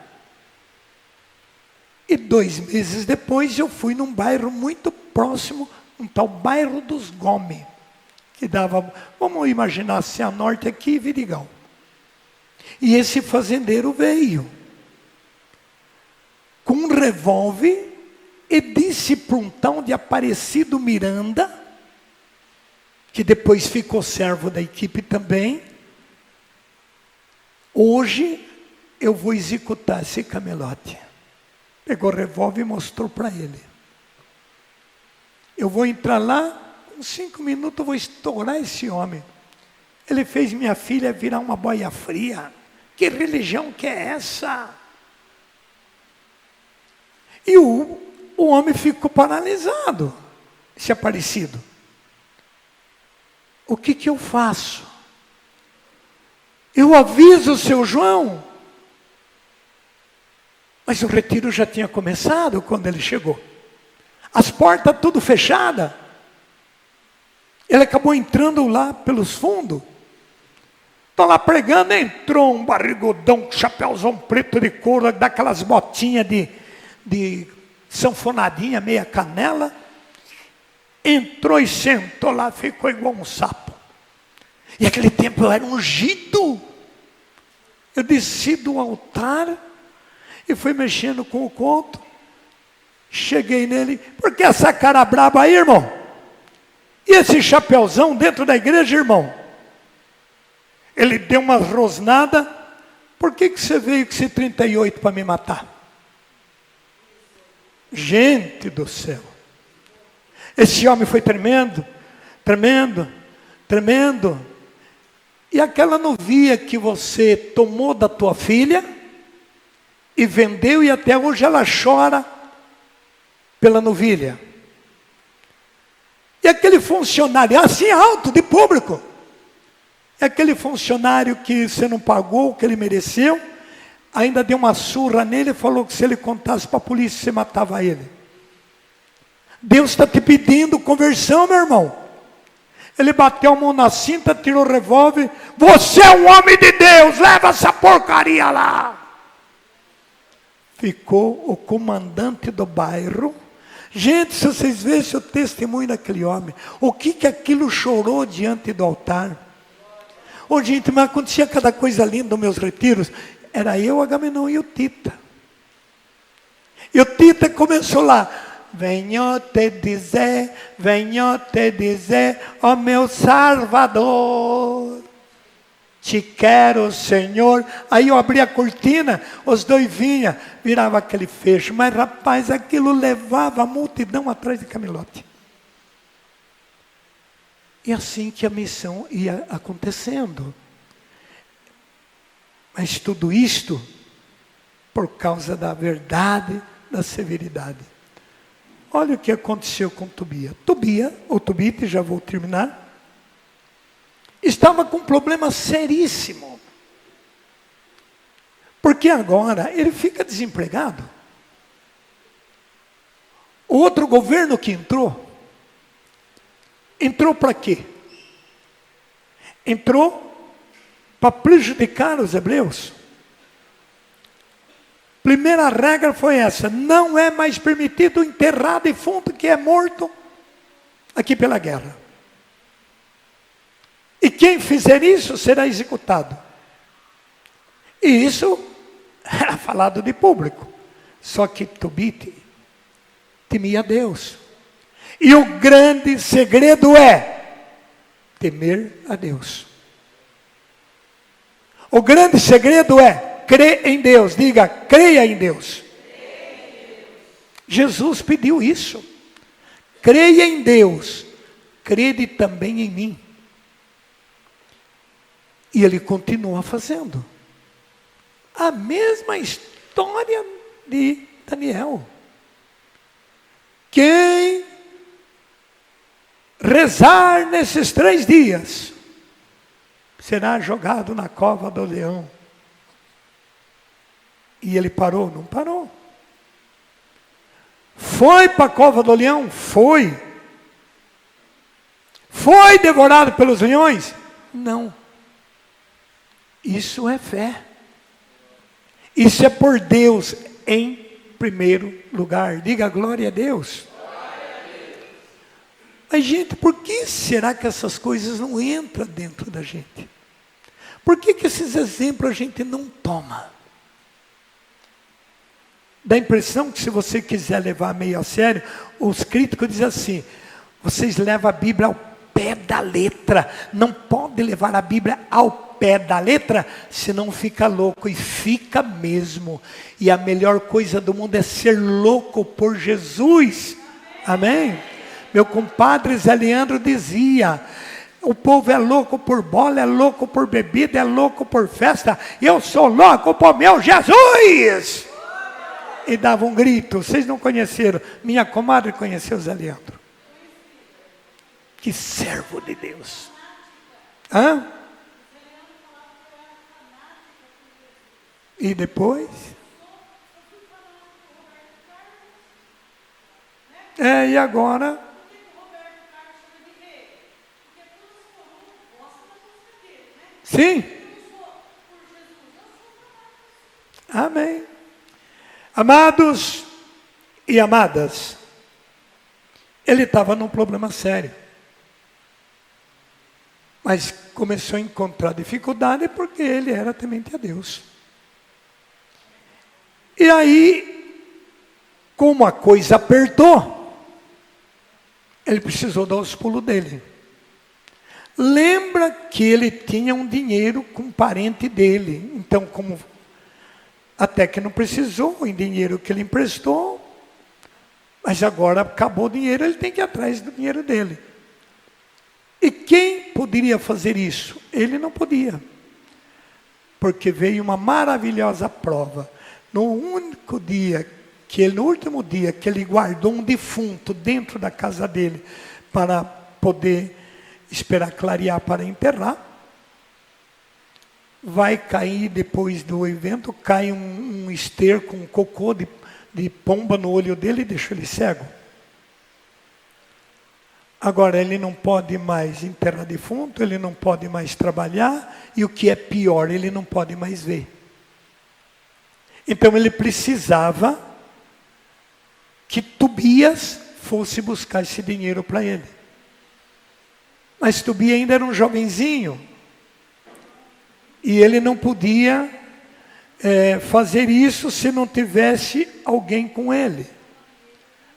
E 2 meses depois eu fui num bairro muito próximo, um tal bairro dos Gomes, que dava, vamos imaginar assim, a norte aqui e Vidigal. E esse fazendeiro veio com um revólver e disse para um tal de Aparecido Miranda, que depois ficou servo da equipe também: hoje eu vou executar esse camelote. Pegou o revólver e mostrou para ele. Eu vou entrar lá, com 5 minutos eu vou estourar esse homem. Ele fez minha filha virar uma boia fria. Que religião que é essa? E o homem ficou paralisado, esse Aparecido. O que eu faço? Eu aviso o seu João. Mas o retiro já tinha começado quando ele chegou. As portas tudo fechadas. Ele acabou entrando lá pelos fundos. Estou lá pregando, entrou um barrigudão, chapéuzão preto de couro, daquelas botinhas de sanfonadinha, meia canela. Entrou e sentou lá, ficou igual um sapo. E aquele tempo eu era ungido. Eu desci do altar e fui mexendo com o conto. Cheguei nele: por que essa cara braba aí, irmão? E esse chapéuzão dentro da igreja, irmão? Ele deu uma rosnada: por que você veio com esse 38 para me matar? Gente do céu. Esse homem foi tremendo, tremendo, tremendo. E aquela novia que você tomou da tua filha e vendeu, e até hoje ela chora pela novilha. E aquele funcionário, assim alto, de público, é aquele funcionário que você não pagou o que ele mereceu, ainda deu uma surra nele e falou que se ele contasse para a polícia, você matava ele. Deus está te pedindo conversão, meu irmão. Ele bateu a mão na cinta, tirou o revólver: você é um homem de Deus, leva essa porcaria lá. Ficou o comandante do bairro. Gente, se vocês vissem o testemunho daquele homem, o que aquilo chorou diante do altar. Ô gente, mas acontecia cada coisa linda nos meus retiros. Era eu, o Agamenon e o Tita. E o Tita começou lá: venho te dizer, ó meu Salvador, te quero, Senhor. Aí eu abri a cortina, os dois vinham, virava aquele fecho. Mas rapaz, aquilo levava a multidão atrás de Camilote. E assim que a missão ia acontecendo. Mas tudo isto por causa da verdade, da severidade. olha o que aconteceu com Tobia. Tobia, ou Tobite, já vou terminar, estava com um problema seríssimo. Porque agora ele fica desempregado. O outro governo que entrou para quê? Entrou para prejudicar os hebreus. Primeira regra foi essa: não é mais permitido enterrar defunto que é morto aqui pela guerra. E quem fizer isso será executado. E isso era falado de público. Só que Tobite temia Deus. E o grande segredo é temer a Deus. O grande segredo é crer em Deus. Diga, creia em Deus. Jesus pediu isso. Creia em Deus. Crede também em mim. E ele continua fazendo. A mesma história de Daniel. Quem rezar nesses 3 dias será jogado na cova do leão. E ele parou? Não parou. Foi para a cova do leão? Foi. Foi devorado pelos leões? Não. Isso é fé. Isso é por Deus em primeiro lugar. Diga glória a Deus. Mas, gente, por que será que essas coisas não entram dentro da gente? Por que esses exemplos a gente não toma? Dá a impressão que se você quiser levar meio a sério, os críticos dizem assim: vocês levam a Bíblia ao pé da letra. Não pode levar a Bíblia ao pé da letra, senão fica louco. E fica mesmo. E a melhor coisa do mundo é ser louco por Jesus. Amém? Meu compadre Zé Leandro dizia: o povo é louco por bola, é louco por bebida, é louco por festa. Eu sou louco por meu Jesus! E dava um grito. Vocês não conheceram? Minha comadre conheceu Zé Leandro. Que servo de Deus. Hã? E depois? E agora? Sim. Amém. Amados e amadas, ele estava num problema sério. Mas começou a encontrar dificuldade porque ele era temente a Deus. E aí, como a coisa apertou, ele precisou dar os pulos dele. Lembra que ele tinha um dinheiro com um parente dele. Então, como até que não precisou, o dinheiro que ele emprestou, mas agora acabou o dinheiro, ele tem que ir atrás do dinheiro dele. E quem poderia fazer isso? Ele não podia. Porque veio uma maravilhosa prova. No último dia que ele guardou um defunto dentro da casa dele para poder esperar clarear para enterrar, vai cair depois do evento, cai um esterco, um cocô de pomba no olho dele e deixa ele cego. Agora ele não pode mais enterrar defunto, ele não pode mais trabalhar, e o que é pior, ele não pode mais ver. Então ele precisava que Tobias fosse buscar esse dinheiro para ele. Mas Tobias ainda era um jovenzinho, e ele não podia fazer isso se não tivesse alguém com ele.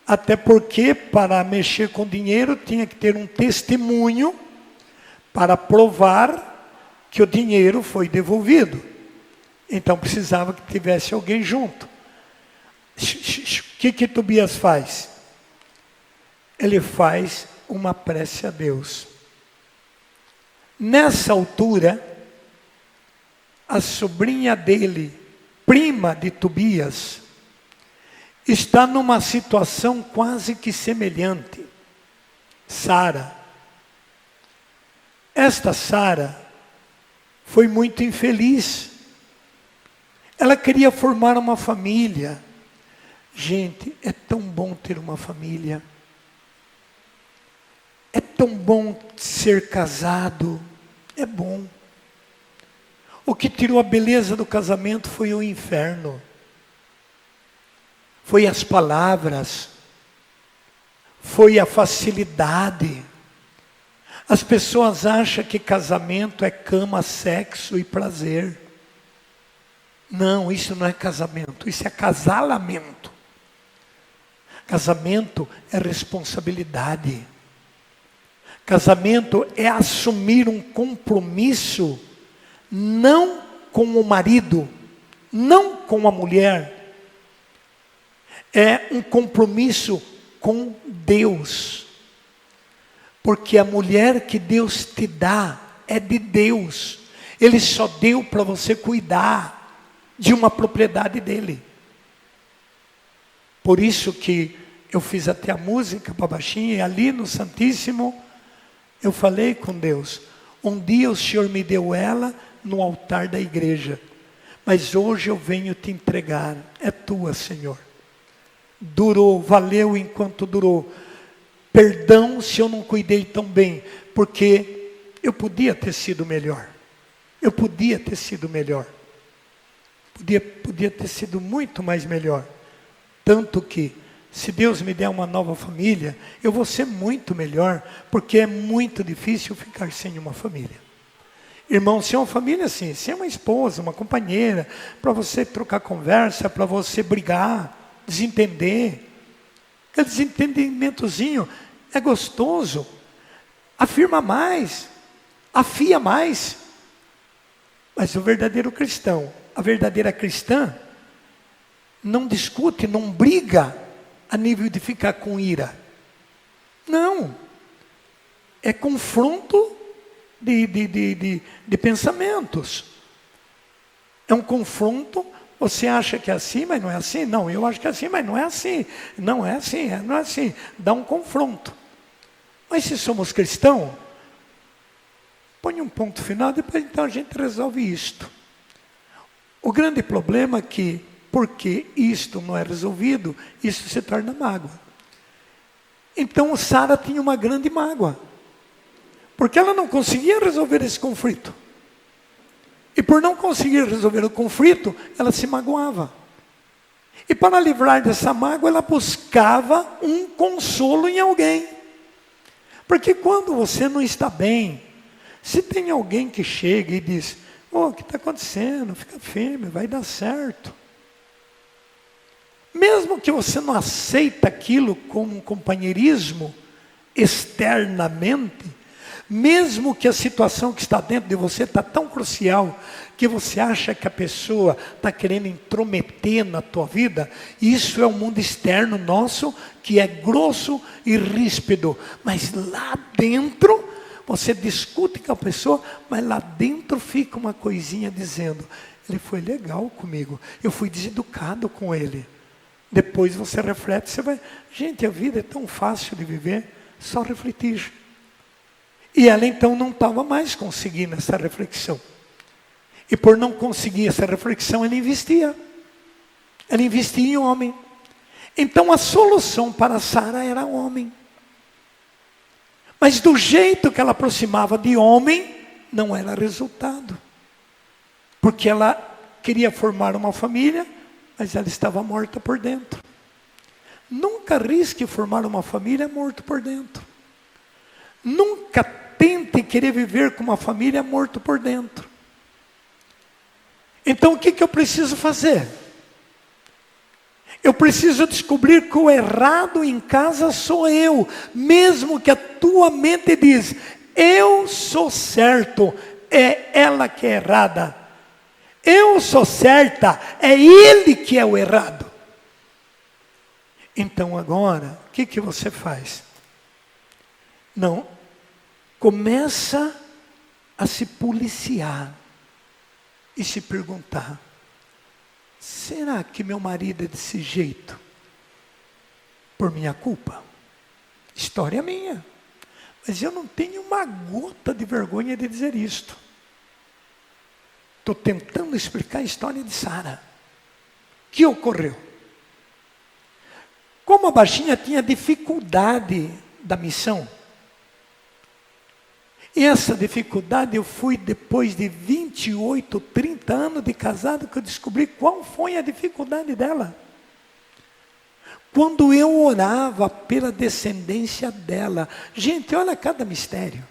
Até porque, para mexer com dinheiro, tinha que ter um testemunho para provar que o dinheiro foi devolvido. Então, precisava que tivesse alguém junto. O que Tobias faz? Ele faz uma prece a Deus. Nessa altura, a sobrinha dele, prima de Tobias, está numa situação quase que semelhante. Sara. Esta Sara foi muito infeliz. Ela queria formar uma família. Gente, é tão bom ter uma família. É tão bom ser casado. É bom. O que tirou a beleza do casamento foi o inferno. Foi as palavras. Foi a facilidade. As pessoas acham que casamento é cama, sexo e prazer. Não, isso não é casamento, isso é acasalamento. Casamento é responsabilidade. Casamento é assumir um compromisso, não com o marido, não com a mulher. É um compromisso com Deus. Porque a mulher que Deus te dá é de Deus. Ele só deu para você cuidar de uma propriedade dele. Por isso que eu fiz até a música para baixinha, e ali no Santíssimo, eu falei com Deus, um dia o Senhor me deu ela no altar da igreja, mas hoje eu venho te entregar, é tua, Senhor. Durou, valeu enquanto durou. Perdão se eu não cuidei tão bem, porque eu podia ter sido melhor. Eu podia ter sido melhor. Podia ter sido muito mais melhor. Tanto que, se Deus me der uma nova família, eu vou ser muito melhor, porque é muito difícil ficar sem uma família. Irmão, se é uma família assim, se é uma esposa, uma companheira, para você trocar conversa, para você brigar, desentender. Aquele desentendimentozinho é gostoso. Afirma mais, afia mais. Mas o verdadeiro cristão, a verdadeira cristã, não discute, não briga a nível de ficar com ira. Não. É confronto de pensamentos. É um confronto. Você acha que é assim, mas não é assim? Não, eu acho que é assim, mas não é assim. Não é assim, não é assim. Dá um confronto. Mas se somos cristãos, põe um ponto final, depois então a gente resolve isto. O grande problema é que, porque isto não é resolvido, isso se torna mágoa. Então Sara tinha uma grande mágoa, porque ela não conseguia resolver esse conflito. E por não conseguir resolver o conflito, ela se magoava. E para livrar dessa mágoa, ela buscava um consolo em alguém. Porque quando você não está bem, se tem alguém que chega e diz, o que está acontecendo? Fica firme, vai dar certo. Mesmo que você não aceita aquilo como um companheirismo externamente, mesmo que a situação que está dentro de você está tão crucial, que você acha que a pessoa está querendo intrometer na tua vida, isso é o mundo externo nosso, que é grosso e ríspido. Mas lá dentro, você discute com a pessoa, mas lá dentro fica uma coisinha dizendo, ele foi legal comigo, eu fui deseducado com ele. Depois você reflete, você vai, gente, a vida é tão fácil de viver, só refletir. E ela então não estava mais conseguindo essa reflexão. E por não conseguir essa reflexão, ela investia. Ela investia em homem. Então a solução para Sara era homem. Mas do jeito que ela aproximava de homem, não era resultado. Porque ela queria formar uma família, mas ela estava morta por dentro. Nunca arrisque formar uma família morto por dentro. Nunca tente querer viver com uma família morto por dentro. Então o que eu preciso fazer? Eu preciso descobrir que o errado em casa sou eu. Mesmo que a tua mente diz, eu sou certo, é ela que é errada. Eu sou certa, é ele que é o errado. Então agora, o que você faz? Não, começa a se policiar e se perguntar, será que meu marido é desse jeito? por minha culpa. História minha. Mas eu não tenho uma gota de vergonha de dizer isto. Estou tentando explicar a história de Sara. O que ocorreu? Como a baixinha tinha dificuldade da missão, e essa dificuldade eu fui depois de 28, 30 anos de casado que eu descobri qual foi a dificuldade dela. Quando eu orava pela descendência dela. Gente, olha cada mistério.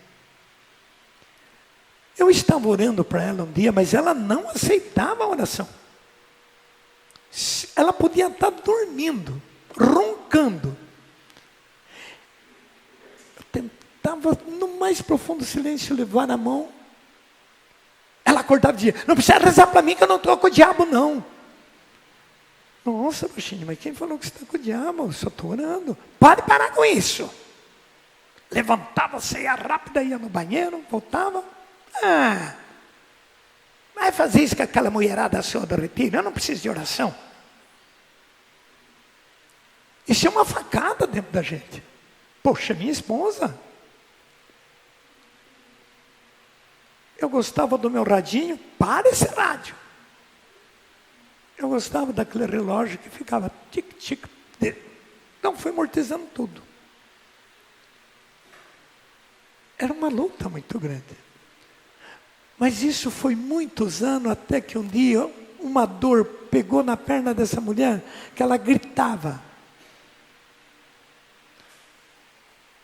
Eu estava orando para ela um dia, mas ela não aceitava a oração. Ela podia estar dormindo, roncando. Eu tentava, no mais profundo silêncio, levar a mão. Ela acordava e dizia: não precisa rezar para mim que eu não estou com o diabo, não. Nossa, baixinho, mas quem falou que você está com o diabo? Eu só estou orando. Pode parar com isso. Levantava, saía rápida, ia no banheiro, voltava. Vai fazer isso com aquela mulherada sua do retiro? Eu não preciso de oração. Isso é uma facada dentro da gente. Poxa, minha esposa. Eu gostava do meu radinho. Para esse rádio. Eu gostava daquele relógio que ficava tic-tic. Não, foi amortizando tudo. Era uma luta muito grande. Mas isso foi muitos anos, até que um dia uma dor pegou na perna dessa mulher, que ela gritava.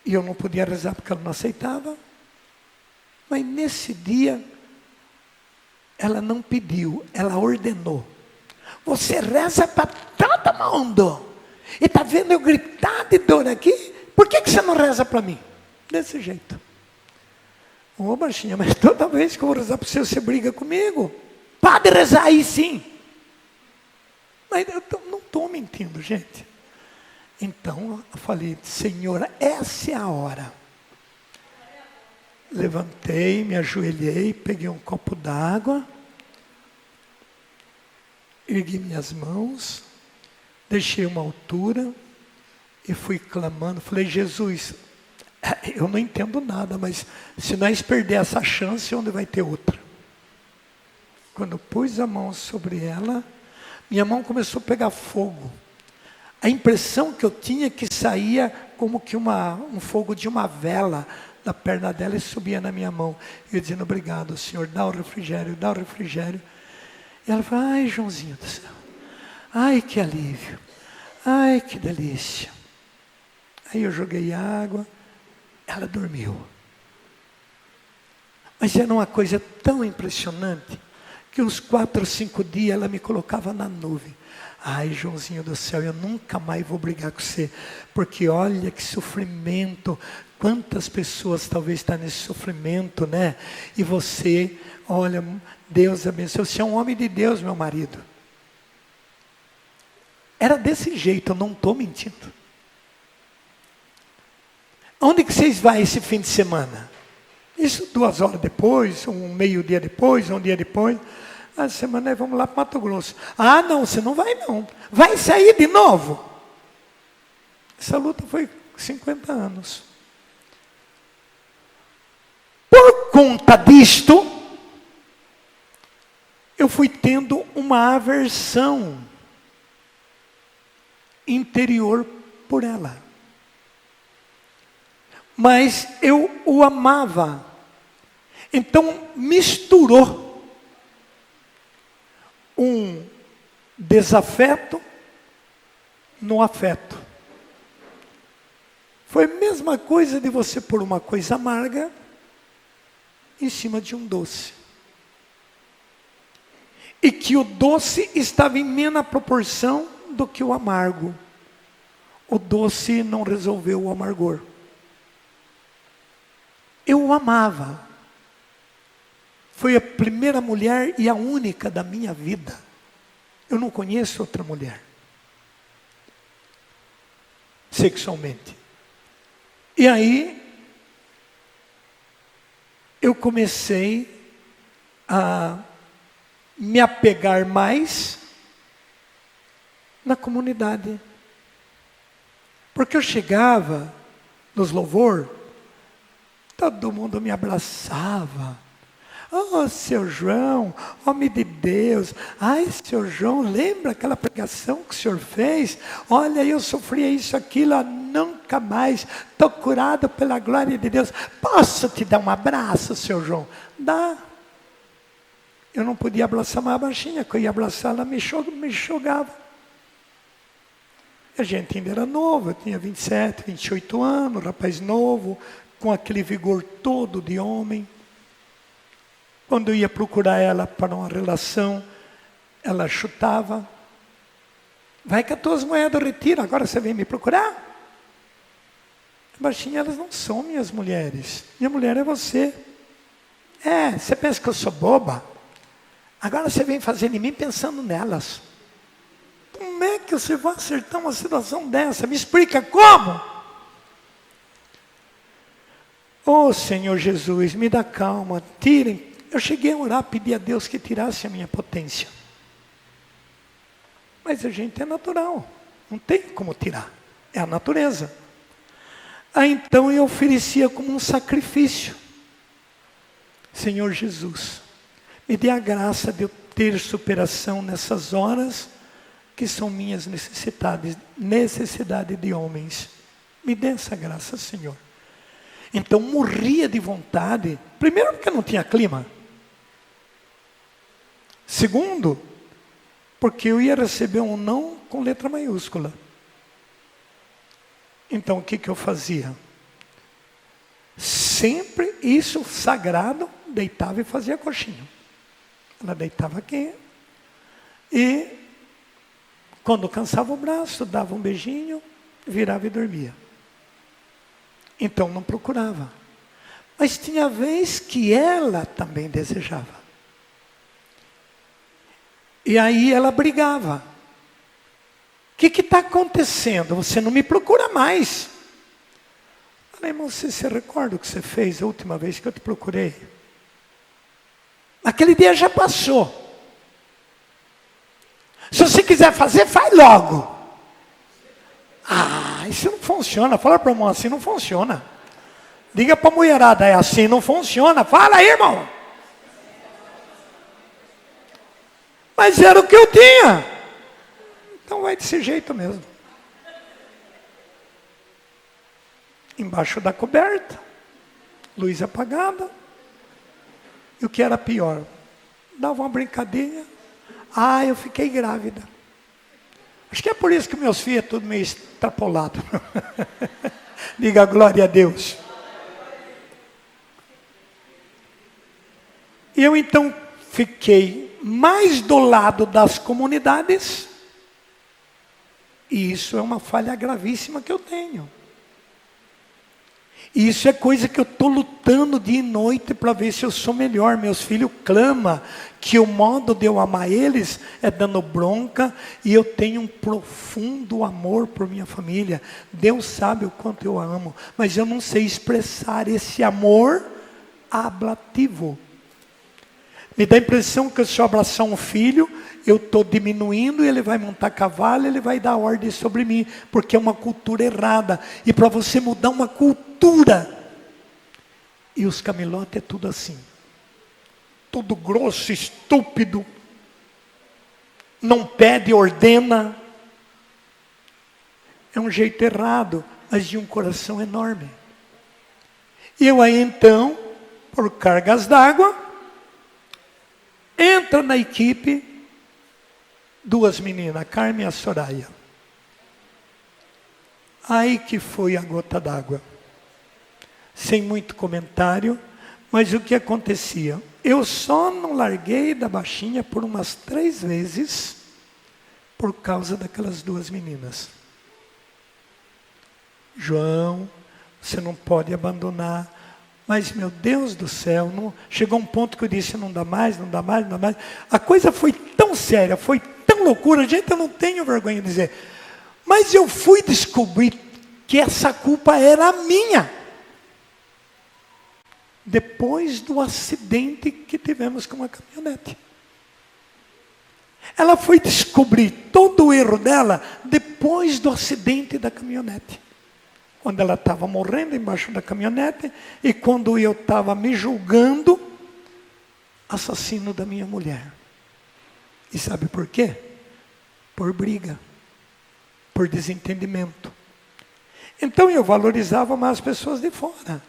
E eu não podia rezar porque ela não aceitava. Mas nesse dia, ela não pediu, ela ordenou. Você reza para todo mundo. E está vendo eu gritar de dor aqui? Por que você não reza para mim? Desse jeito. Ô baixinha, mas toda vez que eu vou rezar para você briga comigo. Pode rezar aí sim. Mas eu não estou mentindo, gente. Então eu falei: Senhora, essa é a hora. Levantei, me ajoelhei, peguei um copo d'água, ergui minhas mãos, deixei uma altura e fui clamando. Falei: Jesus, eu não entendo nada, mas se nós perder essa chance, onde vai ter outra? Quando pus a mão sobre ela, minha mão começou a pegar fogo. A impressão que eu tinha é que saía como que um fogo de uma vela da perna dela e subia na minha mão. Eu dizendo: obrigado, Senhor, dá o refrigério, dá o refrigério. E ela falou: ai, Joãozinho do céu, ai, que alívio, ai, que delícia. Aí eu joguei água, ela dormiu. Mas era uma coisa tão impressionante, que uns 4 ou 5 dias ela me colocava na nuvem. Ai, Joãozinho do céu, eu nunca mais vou brigar com você, porque olha que sofrimento, quantas pessoas talvez estão nesse sofrimento, né? E você, olha, Deus abençoe, você é um homem de Deus, meu marido. Era desse jeito, eu não estou mentindo. Onde que vocês vão esse fim de semana? Isso 2 horas depois, um meio-dia depois, um dia depois. A semana nós vamos lá para Mato Grosso. Ah, não, você não vai não. Vai sair de novo? Essa luta foi 50 anos. Por conta disto, eu fui tendo uma aversão interior por ela. Mas eu o amava. Então misturou um desafeto no afeto. Foi a mesma coisa de você pôr uma coisa amarga em cima de um doce. E que o doce estava em menos proporção do que o amargo. O doce não resolveu o amargor. Eu o amava. Foi a primeira mulher e a única da minha vida. Eu não conheço outra mulher. Sexualmente. E aí, eu comecei a me apegar mais na comunidade. Porque eu chegava nos louvor, todo mundo me abraçava. Oh, seu João, homem de Deus. Ai, seu João, lembra aquela pregação que o senhor fez? Olha, eu sofria isso, aquilo, nunca mais. Estou curado pela glória de Deus. Posso te dar um abraço, seu João? Dá. Eu não podia abraçar mais a baixinha, que eu ia abraçar, ela me enxugava. A gente ainda era novo, eu tinha 27, 28 anos, rapaz novo, com aquele vigor todo de homem. Quando eu ia procurar ela para uma relação, ela chutava. Vai com as tuas moedas, retira, agora você vem me procurar? Baixinha, elas não são minhas mulheres. Minha mulher é você. Você pensa que eu sou boba? Agora você vem fazer em mim pensando nelas. Como é que você vai acertar uma situação dessa? Me explica como? Oh, Senhor Jesus, me dá calma, tirem. Eu cheguei a orar, pedir a Deus que tirasse a minha potência. Mas a gente é natural, não tem como tirar, é a natureza. Aí então eu oferecia como um sacrifício. Senhor Jesus, me dê a graça de eu ter superação nessas horas que são minhas necessidade de homens. Me dê essa graça, Senhor. Então morria de vontade, primeiro porque não tinha clima. Segundo, porque eu ia receber um não com letra maiúscula. Então o que eu fazia? Sempre isso sagrado, deitava e fazia coxinha. Ela deitava aqui e quando cansava o braço, dava um beijinho, virava e dormia. Então não procurava. Mas tinha vez que ela também desejava. E aí ela brigava. O que está acontecendo? Você não me procura mais. Falei, irmão, você se recorda o que você fez a última vez que eu te procurei? Aquele dia já passou. Se você quiser fazer, faz logo. Isso não funciona. Fala para o irmão, assim não funciona. Diga para a mulherada, é assim não funciona. Fala aí, irmão. Mas era o que eu tinha. Então vai desse jeito mesmo. Embaixo da coberta, luz apagada. E o que era pior? Dava uma brincadinha. Eu fiquei grávida. Acho que é por isso que meus filhos é tudo meio extrapolado. Diga glória a Deus. E eu então fiquei mais do lado das comunidades. E isso é uma falha gravíssima que eu tenho. E isso é coisa que eu estou lutando dia e noite para ver se eu sou melhor. Meus filhos clamam que o modo de eu amar eles é dando bronca. E eu tenho um profundo amor por minha família. Deus sabe o quanto eu amo. Mas eu não sei expressar esse amor ablativo. Me dá a impressão que se eu abraçar um filho, eu estou diminuindo e ele vai montar cavalo, ele vai dar ordem sobre mim, porque é uma cultura errada. E para você mudar uma cultura, e os camelotes é tudo assim, tudo grosso, estúpido, não pede, ordena. É um jeito errado, mas de um coração enorme. E eu aí então, por cargas d'água, entra na equipe duas meninas, a Carmen e a Soraya. Aí que foi a gota d'água. Sem muito comentário, mas o que acontecia? Eu só não larguei da baixinha por umas 3 vezes, por causa daquelas duas meninas. João, você não pode abandonar. Mas, meu Deus do céu, não, chegou um ponto que eu disse, não dá mais, não dá mais, não dá mais. A coisa foi tão séria, foi tão loucura, gente, eu não tenho vergonha de dizer. Mas eu fui descobrir que essa culpa era minha. Depois do acidente que tivemos com a caminhonete. Ela foi descobrir todo o erro dela depois do acidente da caminhonete. quando ela estava morrendo embaixo da caminhonete, e quando eu estava me julgando assassino da minha mulher. E sabe por quê? Por briga, por desentendimento. Então eu valorizava mais as pessoas de fora,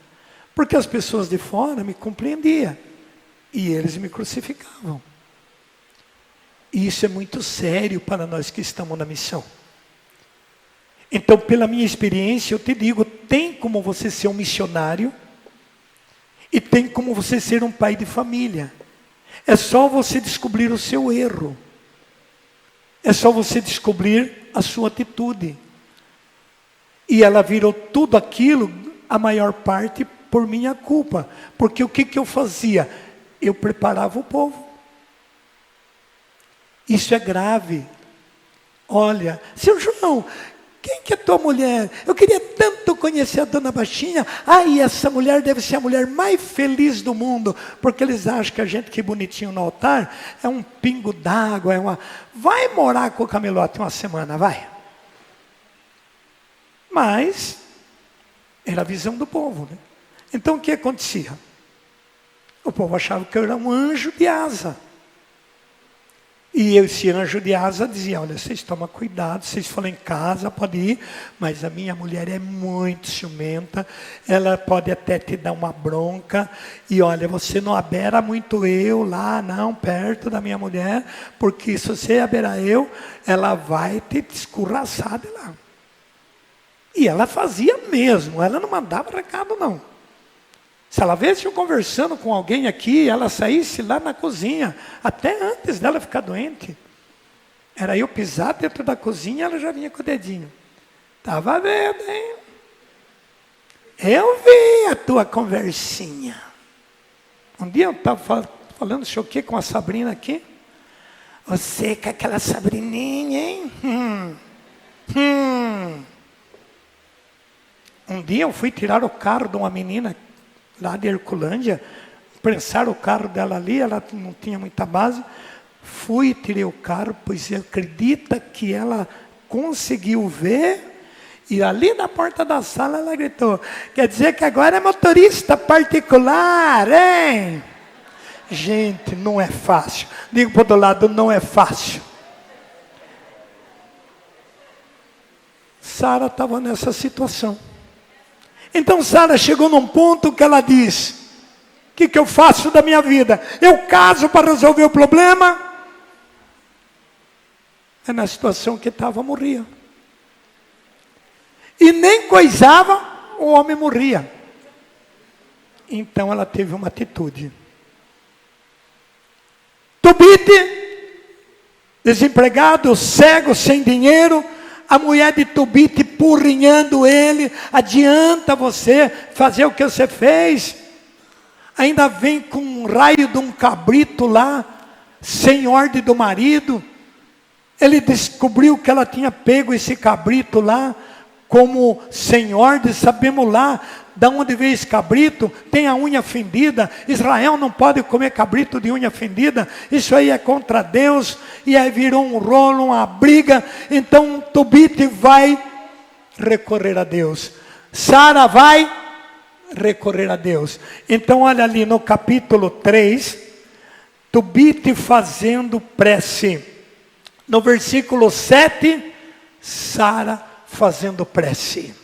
porque as pessoas de fora me compreendiam, e eles me crucificavam. E isso é muito sério para nós que estamos na missão. Então, pela minha experiência, eu te digo, tem como você ser um missionário, e tem como você ser um pai de família. É só você descobrir o seu erro. É só você descobrir a sua atitude. E ela virou tudo aquilo, a maior parte, por minha culpa. Porque o que eu fazia? Eu preparava o povo. Isso é grave. Olha, seu João, quem que é tua mulher? Eu queria tanto conhecer a dona Baixinha. Ai, essa mulher deve ser a mulher mais feliz do mundo. Porque eles acham que a gente que é bonitinho no altar é um pingo d'água, é uma... Vai morar com o camelote uma semana, vai. Mas era a visão do povo, né? Então o que acontecia? O povo achava que eu era um anjo de asa. E esse anjo de asa dizia, olha, vocês tomam cuidado, vocês falam em casa, pode ir, mas a minha mulher é muito ciumenta, ela pode até te dar uma bronca, e olha, você não abera muito eu lá, não, perto da minha mulher, porque se você aberar eu, ela vai te escorraçar de lá. E ela fazia mesmo, ela não mandava recado não. Se ela visse eu conversando com alguém aqui, ela saísse lá na cozinha, até antes dela ficar doente. Era eu pisar dentro da cozinha, ela já vinha com o dedinho. Estava vendo, hein? Eu vi a tua conversinha. Um dia eu estava falando, choquei com a Sabrina aqui. Você com aquela Sabrininha, hein? Um dia eu fui tirar o carro de uma menina lá de Herculândia, prensaram o carro dela ali, ela não tinha muita base. Fui e tirei o carro, pois acredita que ela conseguiu ver, e ali na porta da sala ela gritou, quer dizer que agora é motorista particular, hein? Gente, não é fácil. Digo para o outro lado, não é fácil. Sara estava nessa situação. Então Sara chegou num ponto que ela diz, o que eu faço da minha vida? Eu caso para resolver o problema? É na situação que estava, morria. E nem coisava, o homem morria. Então ela teve uma atitude. Tobite, desempregado, cego, sem dinheiro, a mulher de Tobite porrinhando ele, adianta você fazer o que você fez? Ainda vem com um raio de um cabrito lá, sem ordem do marido. Ele descobriu que ela tinha pego esse cabrito lá, como sem ordem, sabemos lá, de onde veio esse cabrito, tem a unha fendida, Israel não pode comer cabrito de unha fendida, isso aí é contra Deus, e aí virou um rolo, uma briga, então Tobite vai recorrer a Deus, Sara vai recorrer a Deus. Então olha ali no capítulo 3, Tobite fazendo prece, no versículo 7, Sara fazendo prece.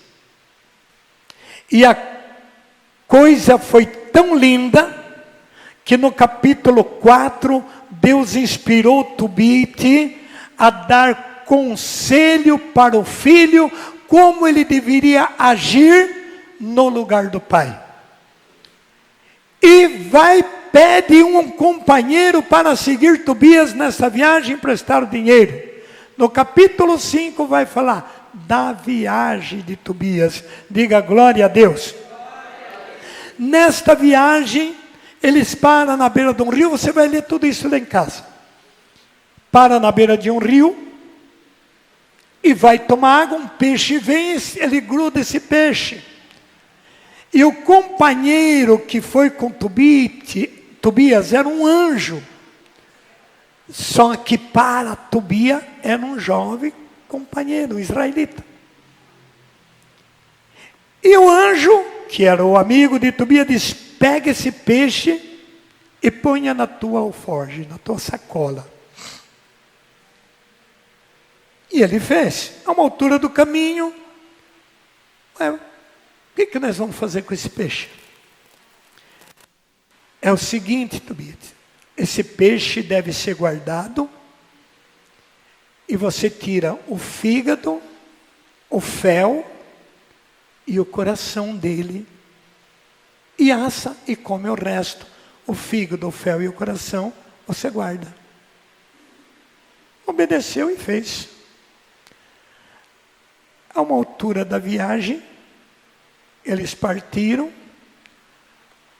E a coisa foi tão linda, que no capítulo 4, Deus inspirou Tobite a dar conselho para o filho, como ele deveria agir no lugar do pai. E pede um companheiro para seguir Tobias nessa viagem e emprestar o dinheiro. No capítulo 5 vai falar da viagem de Tobias. Diga glória a Deus. Nesta viagem, eles param na beira de um rio. Você vai ler tudo isso lá em casa. Para na beira de um rio e vai tomar água. Um peixe vem, ele gruda esse peixe. E o companheiro que foi com Tobias era um anjo. Só que para Tobias era um jovem companheiro israelita. E o anjo, que era o amigo de Tobias, diz: pega esse peixe e ponha na tua alforge, na tua sacola. E ele fez. A uma altura do caminho, o que nós vamos fazer com esse peixe? É o seguinte, Tobias, esse peixe deve ser guardado, e você tira o fígado, o fel e o coração dele, e assa e come o resto. O fígado, o fel e o coração, você guarda. Obedeceu e fez. A uma altura da viagem, eles partiram,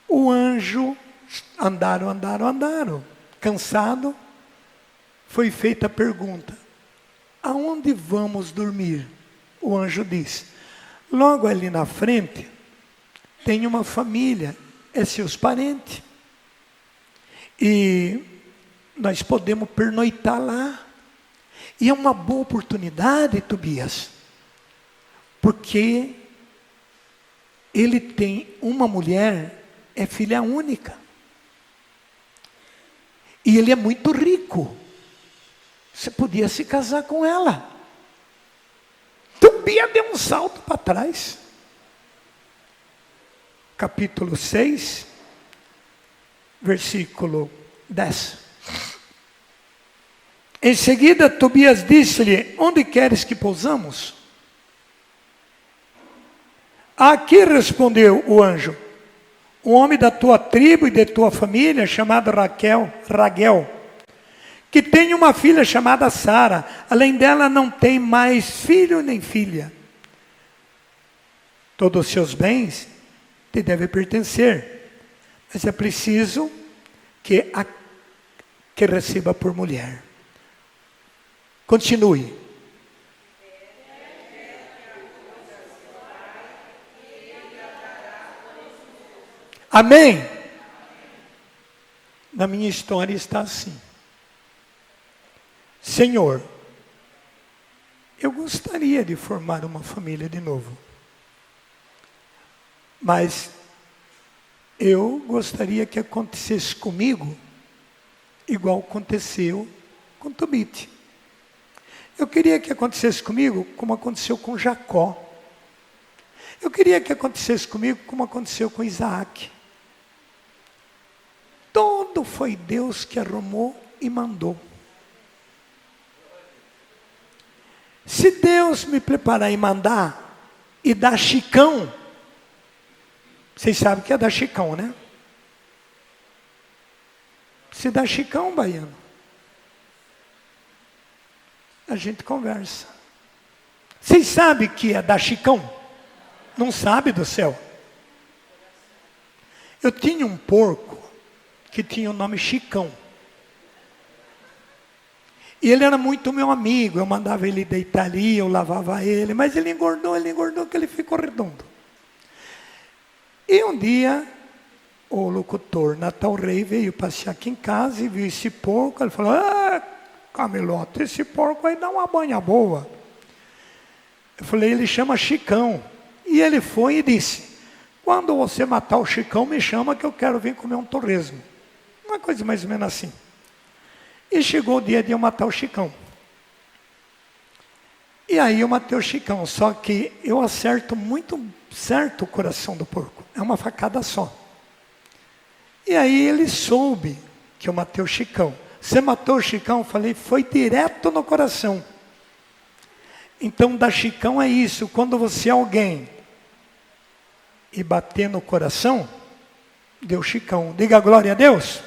o anjo, andaram, cansado, foi feita a pergunta: aonde vamos dormir? O anjo disse: logo ali na frente, tem uma família, é seus parentes. E nós podemos pernoitar lá. E é uma boa oportunidade, Tobias, porque ele tem uma mulher, é filha única. E ele é muito rico. Você podia se casar com ela. Tobias deu um salto para trás. Capítulo 6, versículo 10. Em seguida, Tobias disse-lhe: onde queres que pousamos? Aqui, respondeu o anjo, um homem da tua tribo e de tua família, chamado Raguel, que tem uma filha chamada Sara. Além dela, não tem mais filho nem filha. Todos os seus bens te devem pertencer, mas é preciso que receba por mulher. Continue. Amém? Na minha história está assim: Senhor, eu gostaria de formar uma família de novo, mas eu gostaria que acontecesse comigo igual aconteceu com Tobit. Eu queria que acontecesse comigo como aconteceu com Jacó. Eu queria que acontecesse comigo como aconteceu com Isaac. Todo foi Deus que arrumou e mandou. Se Deus me preparar e mandar e dar chicão, vocês sabem o que é dar chicão, né? Se dá chicão, baiano, a gente conversa. Vocês sabem o que é dar chicão? Não sabe do céu? Eu tinha um porco que tinha o nome Chicão. E ele era muito meu amigo. Eu mandava ele deitar ali, eu lavava ele. Mas ele engordou que ele ficou redondo. E um dia, o locutor Natal Rei veio passear aqui em casa e viu esse porco. Ele falou: Camilota, esse porco vai dar uma banha boa. Eu falei: ele chama Chicão. E ele foi e disse: quando você matar o Chicão, me chama que eu quero vir comer um torresmo. Uma coisa mais ou menos assim. E chegou o dia de eu matar o Chicão. E aí eu matei o Chicão, só que eu acerto muito certo o coração do porco. É uma facada só. E aí ele soube que eu matei o Chicão. Você matou o Chicão? Eu falei: foi direto no coração. Então, dar Chicão é isso. Quando você é alguém e bater no coração, deu Chicão. Diga glória a Deus.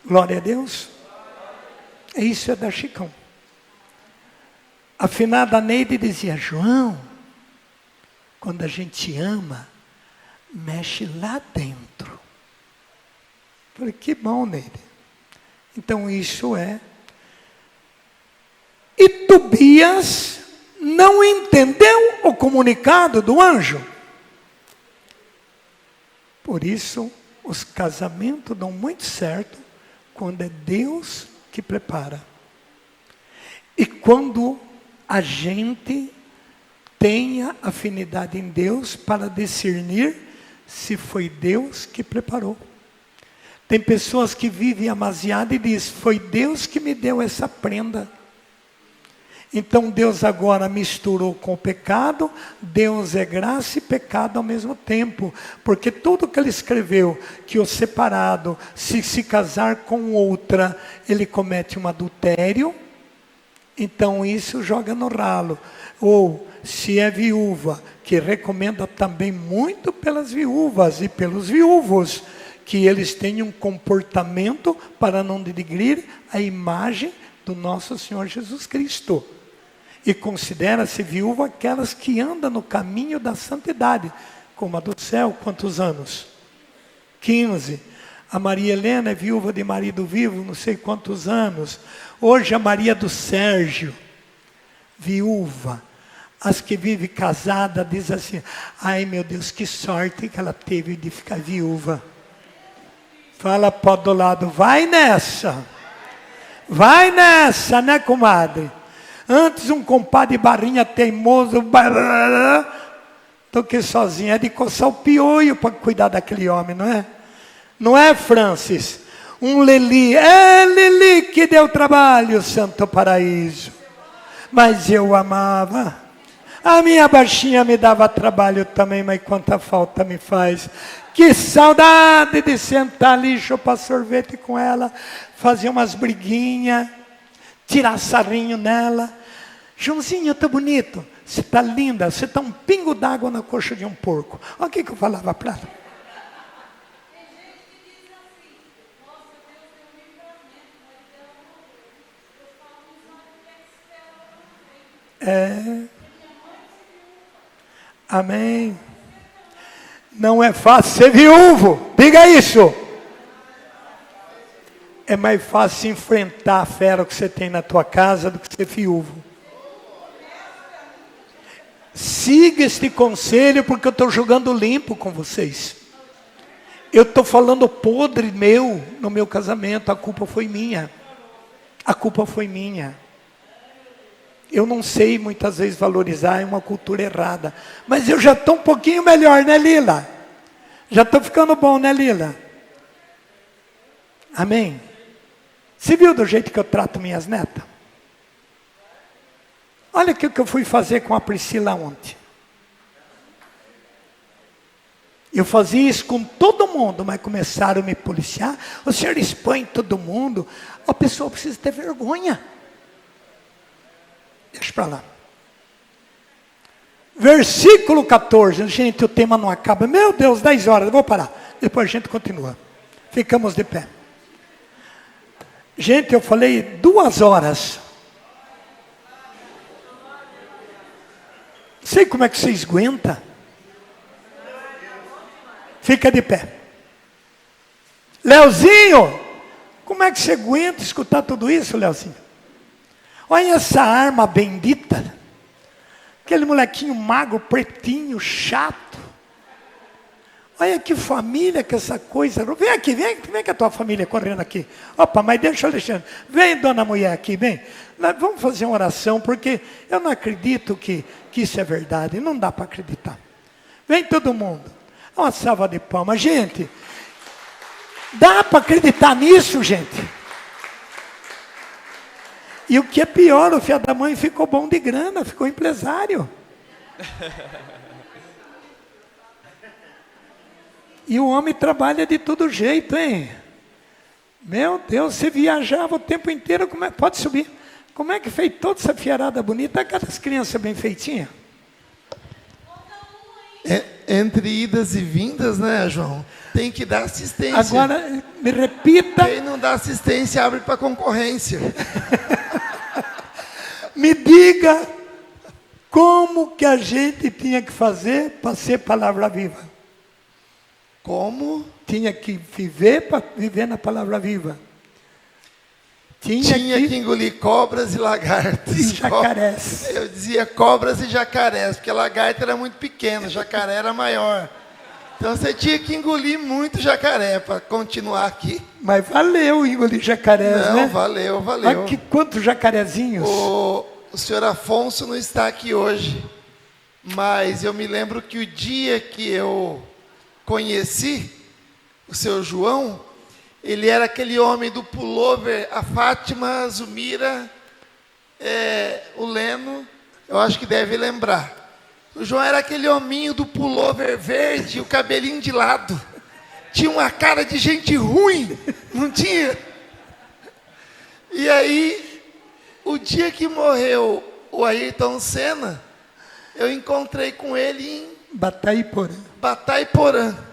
Glória a Deus. É isso, é dar Chicão. A finada Neide dizia: João, quando a gente ama, mexe lá dentro. Eu falei: que bom, Neide. Então isso é. E Tobias não entendeu o comunicado do anjo. Por isso, os casamentos dão muito certo quando é Deus que prepara. E quando a gente tenha afinidade em Deus para discernir se foi Deus que preparou. Tem pessoas que vivem amasiadas e dizem, foi Deus que me deu essa prenda. Então Deus agora misturou com o pecado, Deus é graça e pecado ao mesmo tempo. Porque tudo que ele escreveu, que o separado, se casar com outra, ele comete um adultério, então isso joga no ralo. Ou se é viúva, que recomenda também muito pelas viúvas e pelos viúvos, que eles tenham um comportamento para não denegrir a imagem do nosso Senhor Jesus Cristo. E considera-se viúva aquelas que andam no caminho da santidade, como a do céu. Quantos anos? 15. A Maria Helena é viúva de marido vivo, não sei quantos anos. Hoje a Maria do Sérgio, viúva. As que vivem casada dizem assim, ai meu Deus, que sorte que ela teve de ficar viúva. Fala para do lado, vai nessa, né, comadre? Antes um compadre barrinha teimoso, do que sozinho, é de coçar o piolho para cuidar daquele homem, não é? Não é, Francis? Um Lili, é Lili que deu trabalho, Santo Paraíso. Mas eu amava. A minha baixinha me dava trabalho também, mas quanta falta me faz. Que saudade de sentar ali, chupar sorvete com ela, fazer umas briguinhas, tirar sarrinho nela. Joãozinho, eu tô bonito, você tá linda, você tá um pingo d'água na coxa de um porco. Olha o que eu falava para ela. Amém. Não é fácil ser viúvo, diga isso. É mais fácil enfrentar a fera que você tem na tua casa do que ser viúvo. Siga este conselho, porque eu estou jogando limpo com vocês. Eu estou falando podre meu no meu casamento, a culpa foi minha. A culpa foi minha. Eu não sei muitas vezes valorizar, é uma cultura errada. Mas eu já estou um pouquinho melhor, né, Lila? Já estou ficando bom, né, Lila? Amém? Você viu do jeito que eu trato minhas netas? Olha o que eu fui fazer com a Priscila ontem. Eu fazia isso com todo mundo, mas começaram a me policiar. O senhor expõe todo mundo. A pessoa precisa ter vergonha. Deixa para lá. Versículo 14. Gente, o tema não acaba. Meu Deus, 10 horas, eu vou parar. Depois a gente continua. Ficamos de pé. Gente, eu falei 2 horas. Sei como é que vocês aguentam. Fica de pé. Leozinho, como é que você aguenta escutar tudo isso, Leozinho? Olha essa arma bendita. Aquele molequinho magro, pretinho, chato. Olha que família que essa coisa. Vem aqui, vem que a tua família correndo aqui. Opa, mas deixa o Alexandre. Vem, dona mulher, aqui, vem. Vamos fazer uma oração, porque eu não acredito que isso é verdade. Não dá para acreditar. Vem todo mundo. Uma salva de palmas. Gente, dá para acreditar nisso, gente? E o que é pior, o filho da mãe ficou bom de grana, ficou empresário. E o homem trabalha de todo jeito, hein? Meu Deus, você viajava o tempo inteiro, como é? Pode subir. Como é que fez toda essa fiarada bonita? Aquelas crianças bem feitinhas.
Entre idas e vindas, né, João? Tem que dar assistência.
Agora, me repita.
Quem não dá assistência, abre para concorrência.
Me diga como que a gente tinha que fazer para ser palavra viva.
Como?
Tinha que viver para viver na palavra viva. Tinha que
engolir cobras e lagartas.
E jacarés.
Eu dizia cobras e jacarés, porque lagarta era muito pequeno, jacaré era maior. Então você tinha que engolir muito jacaré para continuar aqui.
Mas valeu engolir jacarés, né?
Não, valeu.
Olha quantos jacarezinhos.
O senhor Afonso não está aqui hoje. Mas eu me lembro que o dia que eu conheci o seu João, ele era aquele homem do pullover, a Fátima, a Zumira, o Leno, eu acho que deve lembrar. O João era aquele hominho do pullover verde, o cabelinho de lado. Tinha uma cara de gente ruim, não tinha? E aí, o dia que morreu o Ayrton Senna, eu encontrei com ele em Bataiporã.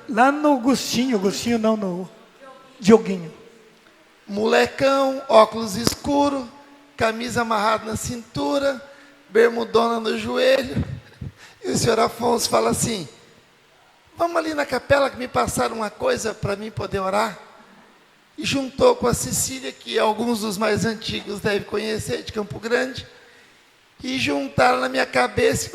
Lá no Agostinho não, no Dioguinho.
Molecão, óculos escuros, camisa amarrada na cintura, bermudona no joelho. E o senhor Afonso fala assim: vamos ali na capela que me passaram uma coisa para mim poder orar. E juntou com a Cecília, que alguns dos mais antigos devem conhecer, de Campo Grande. E juntaram na minha cabeça e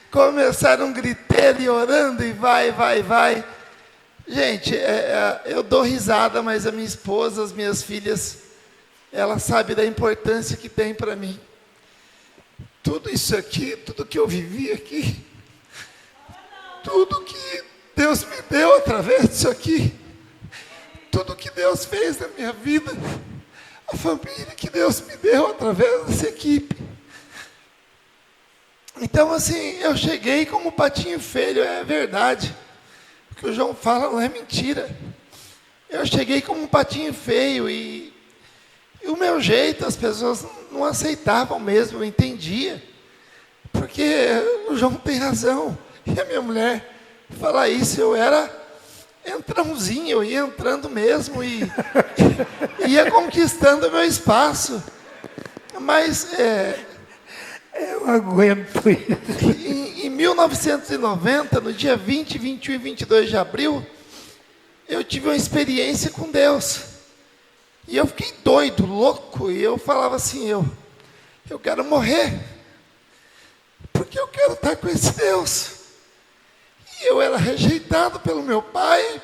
começaram gritando e orando e vai. Gente, eu dou risada, mas a minha esposa, as minhas filhas, ela sabe da importância que tem para mim. Tudo isso aqui, tudo que eu vivi aqui, tudo que Deus me deu através disso aqui, tudo que Deus fez na minha vida, a família que Deus me deu através dessa equipe. Então, assim, eu cheguei como patinho feio, é verdade. O que o João fala não é mentira. Eu cheguei como um patinho feio e o meu jeito, as pessoas não aceitavam mesmo, eu entendia. Porque o João tem razão. E a minha mulher falar isso, eu era entrãozinho, eu ia entrando mesmo e ia conquistando meu espaço. Mas
eu aguento isso.
Em 1990, no dia 20, 21 e 22 de abril, eu tive uma experiência com Deus. E eu fiquei doido, louco, e eu falava assim, eu quero morrer, porque eu quero estar com esse Deus. E eu era rejeitado pelo meu pai,